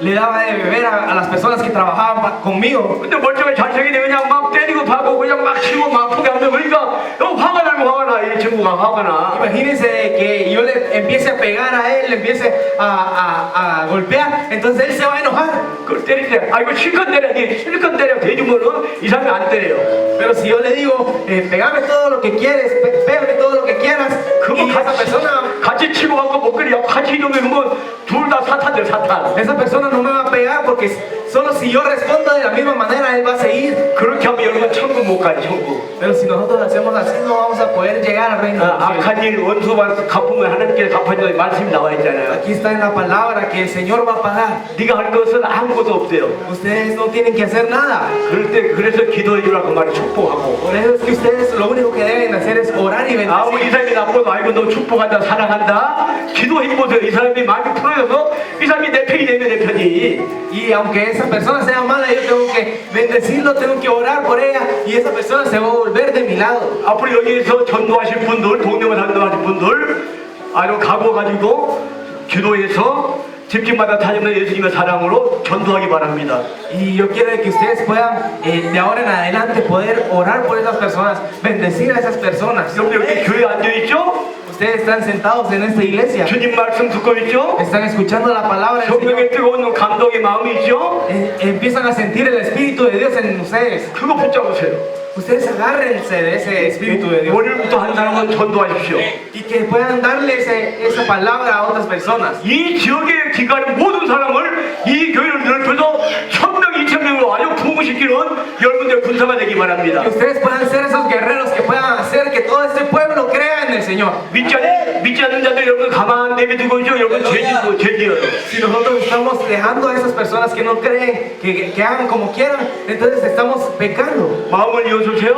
[SPEAKER 2] le daba de beber a las personas que trabajaban conmigo.
[SPEAKER 1] 근데 멀쩡하게 잘생기네 그냥 막 때리고 파고 그냥 막 치고 막 아프게 하면 그러니까 화가 나고 화가 나. 이 친구가 화가 나.
[SPEAKER 2] Imagínense que yo le empiece a pegar a él, le empiece a golpear, entonces él se va a enojar.
[SPEAKER 1] 그걸 때릴 때 이거 실컷 때려. 실컷 때려. 대주면은 이 사람이 안 때려요.
[SPEAKER 2] Pero si yo le digo, pegame todo lo que quieres, pégame todo lo que quieras, y esa persona,
[SPEAKER 1] 같이 치고 가고 목걸이 같이 이러면 둘 다 사탄들 사탄.
[SPEAKER 2] esa persona no me va a pegar porque solo si yo respondo de la misma manera, él va a seguir.
[SPEAKER 1] 그렇게 하면 여러분 천국 못 가요. 천국.
[SPEAKER 2] Pero si nosotros hacemos así, no vamos a poder llegar al reino.
[SPEAKER 1] 악한 일 원수 갚으면 하나님께 갚아준다는 말씀이 나와 있잖아요.
[SPEAKER 2] Aquí está en la palabra que el Señor va a pagar.
[SPEAKER 1] 네가 할 것은 아무것도 없대요.
[SPEAKER 2] Ustedes no tienen que hacer nada.
[SPEAKER 1] 그럴 때 그래서 기도해 주라고 말이 축복하고.
[SPEAKER 2] Por eso es que ustedes lo único que deben hacer es orar y
[SPEAKER 1] 아무 이
[SPEAKER 2] bendecir.
[SPEAKER 1] 사람이 나쁘고 아이고 너 축복한다 사랑한다 기도해 보세요. 이 사람이 마음이 풀어져서 이 사람이 내 편이 되면 내 편이.
[SPEAKER 2] Y aunque esa persona sea mala, yo tengo que bendecirlo, tengo que orar por ella y esa persona se va a volver de mi lado.
[SPEAKER 1] 앞으로 여기에서 전도하실 분들 동네만 전도하실 분들 아주 각오 가지고 기도해서 집집마다 다니면서 예수님의 사랑으로 전도하기 바랍니다.
[SPEAKER 2] Y yo quiero que ustedes puedan de ahora en adelante poder orar por esas personas, bendecir a esas personas.
[SPEAKER 1] 여러분 여기 교회 앉아있죠?
[SPEAKER 2] Ustedes están sentados en esta iglesia,
[SPEAKER 1] 주님 말씀 듣고 있죠?
[SPEAKER 2] están escuchando la palabra del Señor,
[SPEAKER 1] 성령의 뜨거운 감동의 마음이 있죠?
[SPEAKER 2] empiezan a sentir el Espíritu de Dios en ustedes.
[SPEAKER 1] 그거 붙잡으세요.
[SPEAKER 2] Ustedes agárrense de ese Espíritu de Dios
[SPEAKER 1] 오늘부터 한 사람은 전도하십시오.
[SPEAKER 2] y que puedan darle esa palabra a otras personas.
[SPEAKER 1] 이 지역에 기가는 모든 사람을 이 교회를 넓혀서 1000명, 2000명으로 아주 부흥시키는 여러분들 군사가 되기 바랍니다.
[SPEAKER 2] Que ustedes puedan ser esos guerreros que puedan hacer que todo este pueblo crea en en el Señor.
[SPEAKER 1] 믿지 않는 자들 여러분 가만 내비두고 있죠. 여러분 죄지어요.
[SPEAKER 2] Si nosotros estamos dejando a esas personas que no creen, que hagan como quieran, entonces estamos pecando.
[SPEAKER 1] 마음을 여수세요.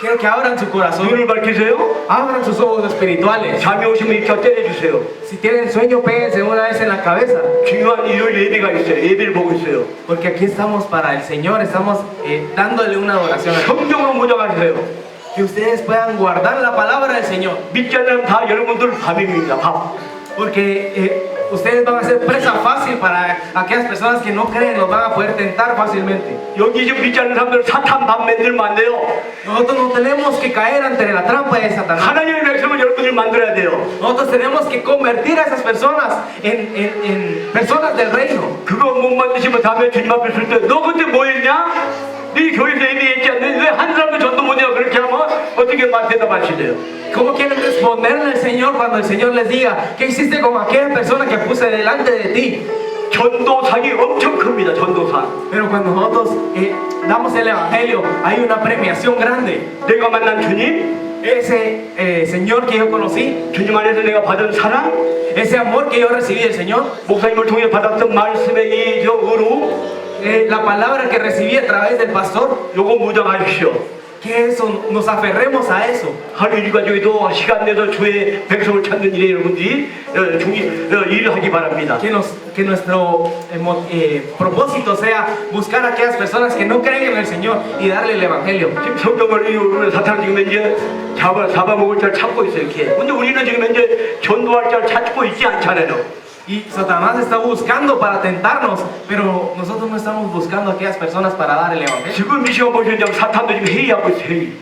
[SPEAKER 2] Quiero que abran su corazón,
[SPEAKER 1] 눈을 밝히세요.
[SPEAKER 2] abran sus ojos espirituales.
[SPEAKER 1] 잠이 오시면 입자 때려주세요.
[SPEAKER 2] Si tienen sueño, péguense una vez en la cabeza.
[SPEAKER 1] 중요한 일요일 예배가 있어요. 예배를 보고 있어요.
[SPEAKER 2] Porque aquí estamos para el Señor, estamos dándole una adoración.
[SPEAKER 1] 성경으로 무장하세요.
[SPEAKER 2] Que ustedes puedan guardar la palabra del Señor.
[SPEAKER 1] 믿지 않는 다 여러분들 밥입니다. 밥.
[SPEAKER 2] Porque ustedes van a ser presa fácil para aquellas personas que no creen, los van a poder tentar fácilmente.
[SPEAKER 1] 여기 지금 믿지 않는 사람들 사탄 밥 만들면 안 돼요.
[SPEAKER 2] Nosotros no tenemos que caer ante la trampa de Satanás.
[SPEAKER 1] 하나님의 백성을 여러분들 만들어야 돼요.
[SPEAKER 2] Nosotros tenemos que convertir a esas personas en personas del reino.
[SPEAKER 1] 그거 못 만드시면 다음에 주님 앞에 설 때 너 그때 뭐 했냐? 네 교회에서 예배했지 않는데 왜 한 사람도 전도 못해요? 그렇게 하면 어떻게 대답하시래요?
[SPEAKER 2] ¿Cómo quieren responderle al Señor cuando el Señor les diga qué hiciste con aquella persona que puse delante de ti?
[SPEAKER 1] 전도상이 엄청 큽니다. 전도상.
[SPEAKER 2] Pero cuando nosotros damos el evangelio, hay una premiación grande.
[SPEAKER 1] 내가 만난 주님,
[SPEAKER 2] Ese Señor que yo conocí,
[SPEAKER 1] 주님 안에서 내가 받은 사랑,
[SPEAKER 2] ese amor que yo recibí del Señor,
[SPEAKER 1] 목사님을 통해 받았던 말씀의 이 의로
[SPEAKER 2] la palabra que recibí a través del pastor,
[SPEAKER 1] 요거 무장하십시오.
[SPEAKER 2] que eso, nos aferremos a eso.
[SPEAKER 1] 하루 일과중에도 시간 내서 주의 백성을 찾는 일에 여러분들이 일을 하기 바랍니다.
[SPEAKER 2] Que nuestro propósito sea buscar a aquellas personas que no creen en el Señor y darle el evangelio.
[SPEAKER 1] 지금 성경을 사탄 지금 이제 잡아먹을 자를 찾고 있어요. 이렇게. 근데 우리는 지금 이제 전도할 자를 찾고 있지 않잖아요.
[SPEAKER 2] Y Satanás está buscando para tentarnos, pero nosotros no estamos buscando a aquellas personas para dar el evangelio.
[SPEAKER 1] 지금 이 시간 보시면 사탄도 지금 회의하고 있어요. 회의.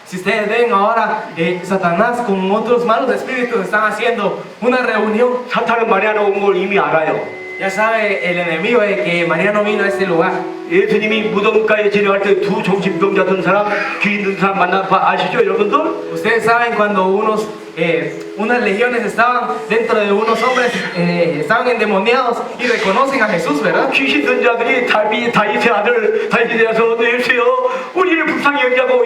[SPEAKER 2] Si ustedes ven ahora, Satanás con otros malos espíritus están haciendo una reunión.
[SPEAKER 1] 사탄은 마리아나 온 걸 이미 알아요.
[SPEAKER 2] Ya sabe el enemigo de que Mariano vino a este lugar.
[SPEAKER 1] 예수님이 무덤가에 지나갈 때 두 정신병자 든 사람, 귀 있는 사람 만나서 아시죠, 여러분들?
[SPEAKER 2] Ustedes saben cuando unas legiones estaban dentro de unos hombres, estaban endemoniados y reconocen a Jesús, ¿verdad?
[SPEAKER 1] 귀신 든 자들이 다윗의 아들 다윗에 대해서 예수여 우리를 불쌍히 여기자고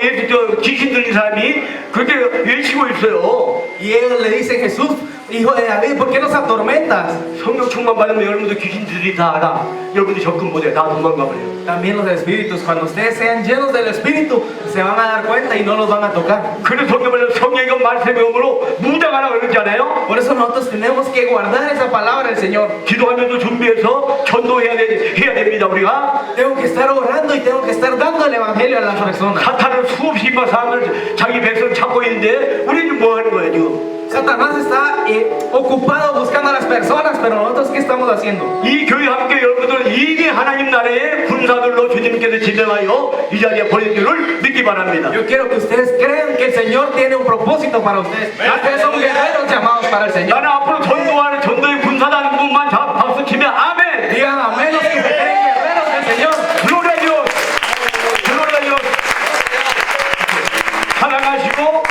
[SPEAKER 1] 귀신 들린 사람이 그렇게 외치고 있어요.
[SPEAKER 2] Y ellos le dicen, Jesús, hijo de David, ¿por qué nos atormentas?
[SPEAKER 1] 성령 충만 받으면 여러분들 귀신들이 다 알아. 여러분들이 접근 못해. 다 도망가 버려요.
[SPEAKER 2] También los espíritus, cuando ustedes sean llenos del espíritu, se van a dar cuenta y no los van a tocar.
[SPEAKER 1] 그래서 성경의 말씀의 음으로 무장하라 그러잖아요.
[SPEAKER 2] Por eso nosotros tenemos que guardar esa palabra del Señor.
[SPEAKER 1] 기도하면서 준비해서 전도해야 됩니다. 우리가
[SPEAKER 2] Tengo que estar orando y tengo que estar dando el evangelio a las personas.
[SPEAKER 1] 사탄은 수없이 사람을 자기 백성 찾고 있는데 우리는 뭐 하는 거예요 지금?
[SPEAKER 2] Satanás está ocupado buscando a las personas, pero nosotros ¿qué estamos haciendo?
[SPEAKER 1] 이 교회 함께 여러분들은 이게 하나님 나라의 군사들로 주님께서 지명하여 이 자리에 보낸 줄을 믿기 바랍니다.
[SPEAKER 2] Yo quiero que ustedes crean que el Señor tiene un propósito para ustedes. Ustedes son guerreros llamados para el Señor.
[SPEAKER 1] 나는 앞으로 전도하는 전도의 군사다는 분만 박수 치면 아멘.
[SPEAKER 2] Digan amén los que se creen guerreros del Señor.
[SPEAKER 1] Gloria a Dios. Gloria a Dios. 사랑하시고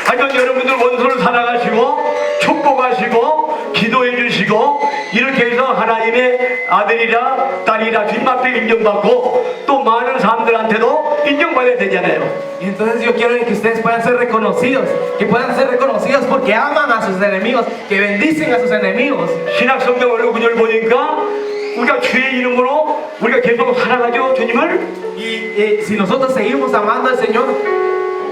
[SPEAKER 1] 하여튼 여러분들 원수를 사랑하시고 축복하시고 기도해 주시고 이렇게 해서 하나님의 아들이라 딸이라 주님앞에 인정받고 또 많은 사람들한테도 인정받아야 되잖아요.
[SPEAKER 2] Y entonces yo quiero que ustedes puedan ser reconocidos, que puedan ser reconocidos porque aman a sus enemigos, que bendicen a sus enemigos.
[SPEAKER 1] 신약 성경 어느 구절 보니까 우리가 주의 이름으로 우리가 계속 사랑하죠 주님을.
[SPEAKER 2] Y si nosotros seguimos amando al Señor,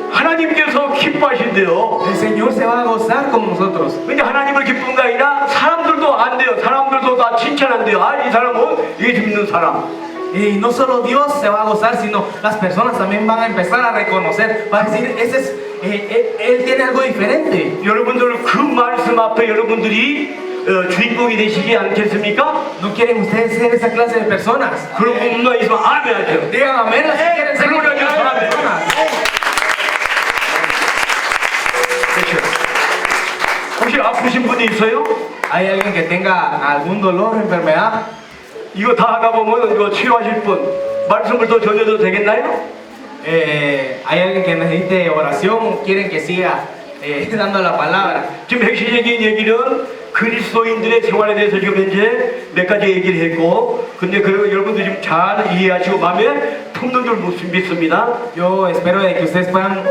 [SPEAKER 1] 하나님께서 기뻐하신대요.
[SPEAKER 2] el Señor se va a gozar con nosotros.
[SPEAKER 1] 근데 하나님을 기쁜 게 아니라 사람들도 안 돼요. 사람들도 다 칭찬한대요. 아, 이 사람은 예수 믿는 사람.
[SPEAKER 2] Y no solo Dios se va a gozar, sino las personas también van a empezar a reconocer, van a decir, Él tiene algo diferente.
[SPEAKER 1] 여러분들 그 말씀 앞에 여러분들이 주인공이 되시지 않겠습니까?
[SPEAKER 2] ¿No quieren ustedes ser esa clase de personas?
[SPEAKER 1] 그런 분만 있으면 아멘 하죠.
[SPEAKER 2] Digan amén si quieren ser esa clase de personas.
[SPEAKER 1] 혹시 아프신 분이 있어요?
[SPEAKER 2] ¿Hay alguien que tenga algún dolor o enfermedad?
[SPEAKER 1] 이거 다 하다 보면 이거 치료하실 분 말씀을 더 전해도 되겠나요?
[SPEAKER 2] ¿Hay alguien que necesite oración? ¿Quieren que siga dando la palabra?
[SPEAKER 1] 지금 핵심적인 얘기는 그리스도인들의 생활에 대해서 지금 현재 몇 가지 얘기를 했고 근데 그 여러분들 지금 잘 이해하시고 마음에 품는 줄 믿습니다.
[SPEAKER 2] Yo espero de que ustedes puedan,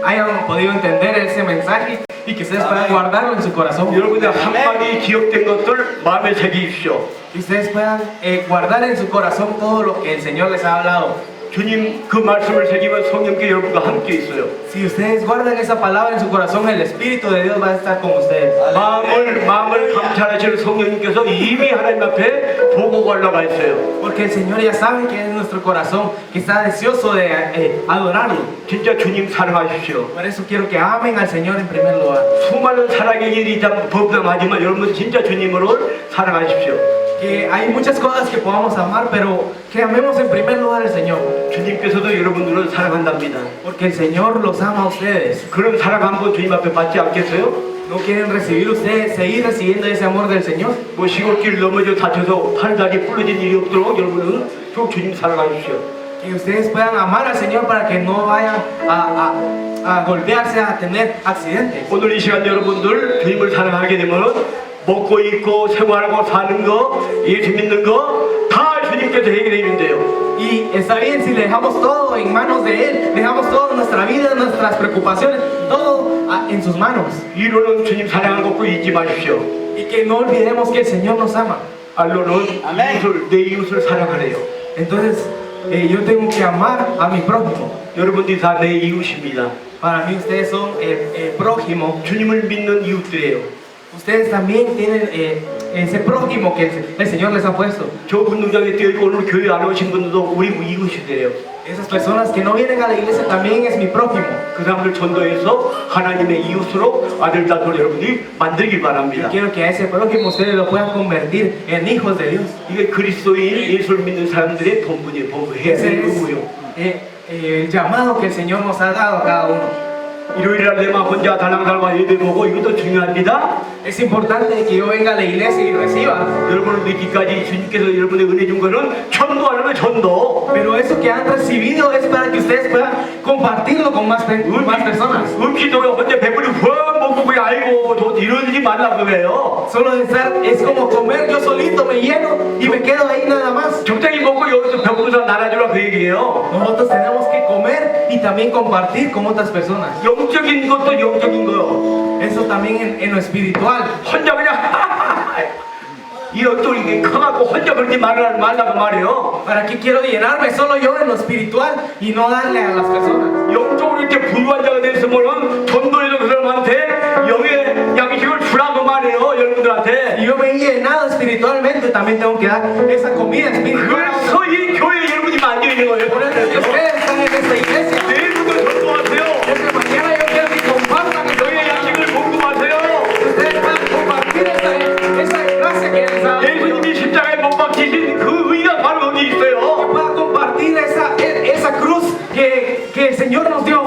[SPEAKER 2] hayan podido entender ese mensaje y que ustedes puedan guardarlo en su corazón.
[SPEAKER 1] 여러분들 한마디 기억된 것들 마음에 새기십시오.
[SPEAKER 2] Que ustedes puedan guardar en su corazón todo lo que el Señor les ha hablado.
[SPEAKER 1] 주님 그 말씀을 새기면 성령께 여러분과 함께 있어요.
[SPEAKER 2] Si ustedes guardan esa palabra en su corazón, el Espíritu de Dios va a estar con ustedes.
[SPEAKER 1] 마음을 감찰하시는 성령님께서 이미 하나님 앞에 보고가 올라가 있어요.
[SPEAKER 2] Porque el Señor ya sabe que es nuestro corazón, que está deseoso de adorarlo.
[SPEAKER 1] 진짜 주님 사랑하십시오.
[SPEAKER 2] Por eso quiero que amen al Señor en primer lugar.
[SPEAKER 1] 수많은 사랑의 일이 범람하지만 여러분 진짜 주님으로 사랑하십시오.
[SPEAKER 2] Que hay muchas cosas que podamos amar, pero que amemos en primer lugar al Señor.
[SPEAKER 1] 주님께서도 여러분들을 사랑한답니다.
[SPEAKER 2] Porque el Señor los ama a ustedes.
[SPEAKER 1] 그런 사랑 한번 주님 앞에 받지 않겠어요?
[SPEAKER 2] ¿No quieren recibir ustedes, seguir recibiendo ese amor del Señor?
[SPEAKER 1] 뭐 시골길 넘어져 다쳐서 팔다리 부러진 일이 없도록 여러분은 쭉 주님 사랑하십시오.
[SPEAKER 2] Que ustedes puedan amar al Señor para que no vayan a golpearse, a tener accidentes.
[SPEAKER 1] 오늘 이 시간 여러분들 주님을 사랑하게 되면 먹고 입고 생활하고 사는 거, 예수 믿는 거 다 주님께서 해결해 준대요.
[SPEAKER 2] Y está bien si le dejamos todo en manos de Él, dejamos toda nuestra vida, nuestras preocupaciones, todo en sus manos.
[SPEAKER 1] 이로는 주님 사랑하는 거 꼭 잊지 마십시오.
[SPEAKER 2] Y que no olvidemos que el Señor nos ama.
[SPEAKER 1] 알로는 내 이웃을 사랑하래요.
[SPEAKER 2] Entonces, yo tengo que amar a mi prójimo.
[SPEAKER 1] 여러분들이 다 내 이웃입니다.
[SPEAKER 2] Para mí ustedes son el prójimo.
[SPEAKER 1] 주님을 믿는 이웃들이에요.
[SPEAKER 2] Ustedes también tienen ese prójimo que el Señor les ha puesto.
[SPEAKER 1] 저 운동장에 뛰어있고 오늘 교회 안 오신 분들도 우리 이웃이 돼요.
[SPEAKER 2] Esas personas que no vienen a la iglesia también es mi prójimo.
[SPEAKER 1] 그 사람들 전도해서 하나님의 이웃으로 아들, 딸들 여러분들이 만들길 바랍니다.
[SPEAKER 2] Quiero que a ese prójimo ustedes lo puedan convertir en hijos de Dios.
[SPEAKER 1] 이게 그리스도인 예수를 믿는 사람들의 본분이에요. 본분. 해야
[SPEAKER 2] Ese
[SPEAKER 1] 될
[SPEAKER 2] es
[SPEAKER 1] 의무요.
[SPEAKER 2] el llamado que el Señor nos ha dado a cada uno.
[SPEAKER 1] 일요일날 내만 혼자 달랑달랑 예배 보고 이것도 중요합니다.
[SPEAKER 2] Es importante que yo venga a la iglesia y reciba.
[SPEAKER 1] 여러분을 믿기까지 주님께서 여러분의 은혜 준 거는 전도하려면 전도.
[SPEAKER 2] Pero eso que han recibido es para que ustedes puedan compartirlo con más personas.
[SPEAKER 1] 기도에 혼자 배불리 후원 먹고 그냥 아이고 저 이러지 말라고 그래요.
[SPEAKER 2] Solo de estar es como comer yo solito, me lleno y me quedo ahí nada más.
[SPEAKER 1] 적당히 먹고 여기서 배고프서 나눠주라 그 얘기예요.
[SPEAKER 2] Nosotros tenemos que comer y también compartir con otras personas.
[SPEAKER 1] 영적인 것도 영적인 거요.
[SPEAKER 2] Eso también en lo espiritual.
[SPEAKER 1] 혼자 그냥 이 어떤 이게 커갖고 혼자 그렇게 말라고 말해요.
[SPEAKER 2] ¿Para qué quiero llenarme solo yo en lo espiritual y no darle a las personas?
[SPEAKER 1] 영적으로 이렇게 부유한 자가 됐으면은 전도해서 그 사람한테 영의 양식을 주라고 말해요. 여러분들한테.
[SPEAKER 2] Si yo me he llenado espiritualmente, también tengo que dar esa comida espiritual.
[SPEAKER 1] 그래서 이 교회 여러분이 만져 있는 거예요.
[SPEAKER 2] Por eso es que ustedes están en esta iglesia.
[SPEAKER 1] 내일부터 전도하세요.
[SPEAKER 2] Desde mañana yo quiero que compartan esta
[SPEAKER 1] 영의 양식을 공급하세요.
[SPEAKER 2] ustedes puedan compartir esa gracia que les da.
[SPEAKER 1] 예수님이 십자가에 못 박히신 그 의가 바로 여기 있어요.
[SPEAKER 2] Puedan compartir esa cruz que el Señor nos dio.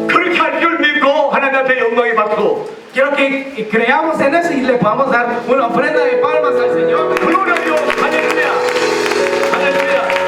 [SPEAKER 1] 그렇게 할 줄 믿고 하나님 앞에 영광의 박수.
[SPEAKER 2] Quiero que creamos en eso y le podamos dar una ofrenda de palmas al Señor.
[SPEAKER 1] gloria a Dios. 할렐루야. 할렐루야.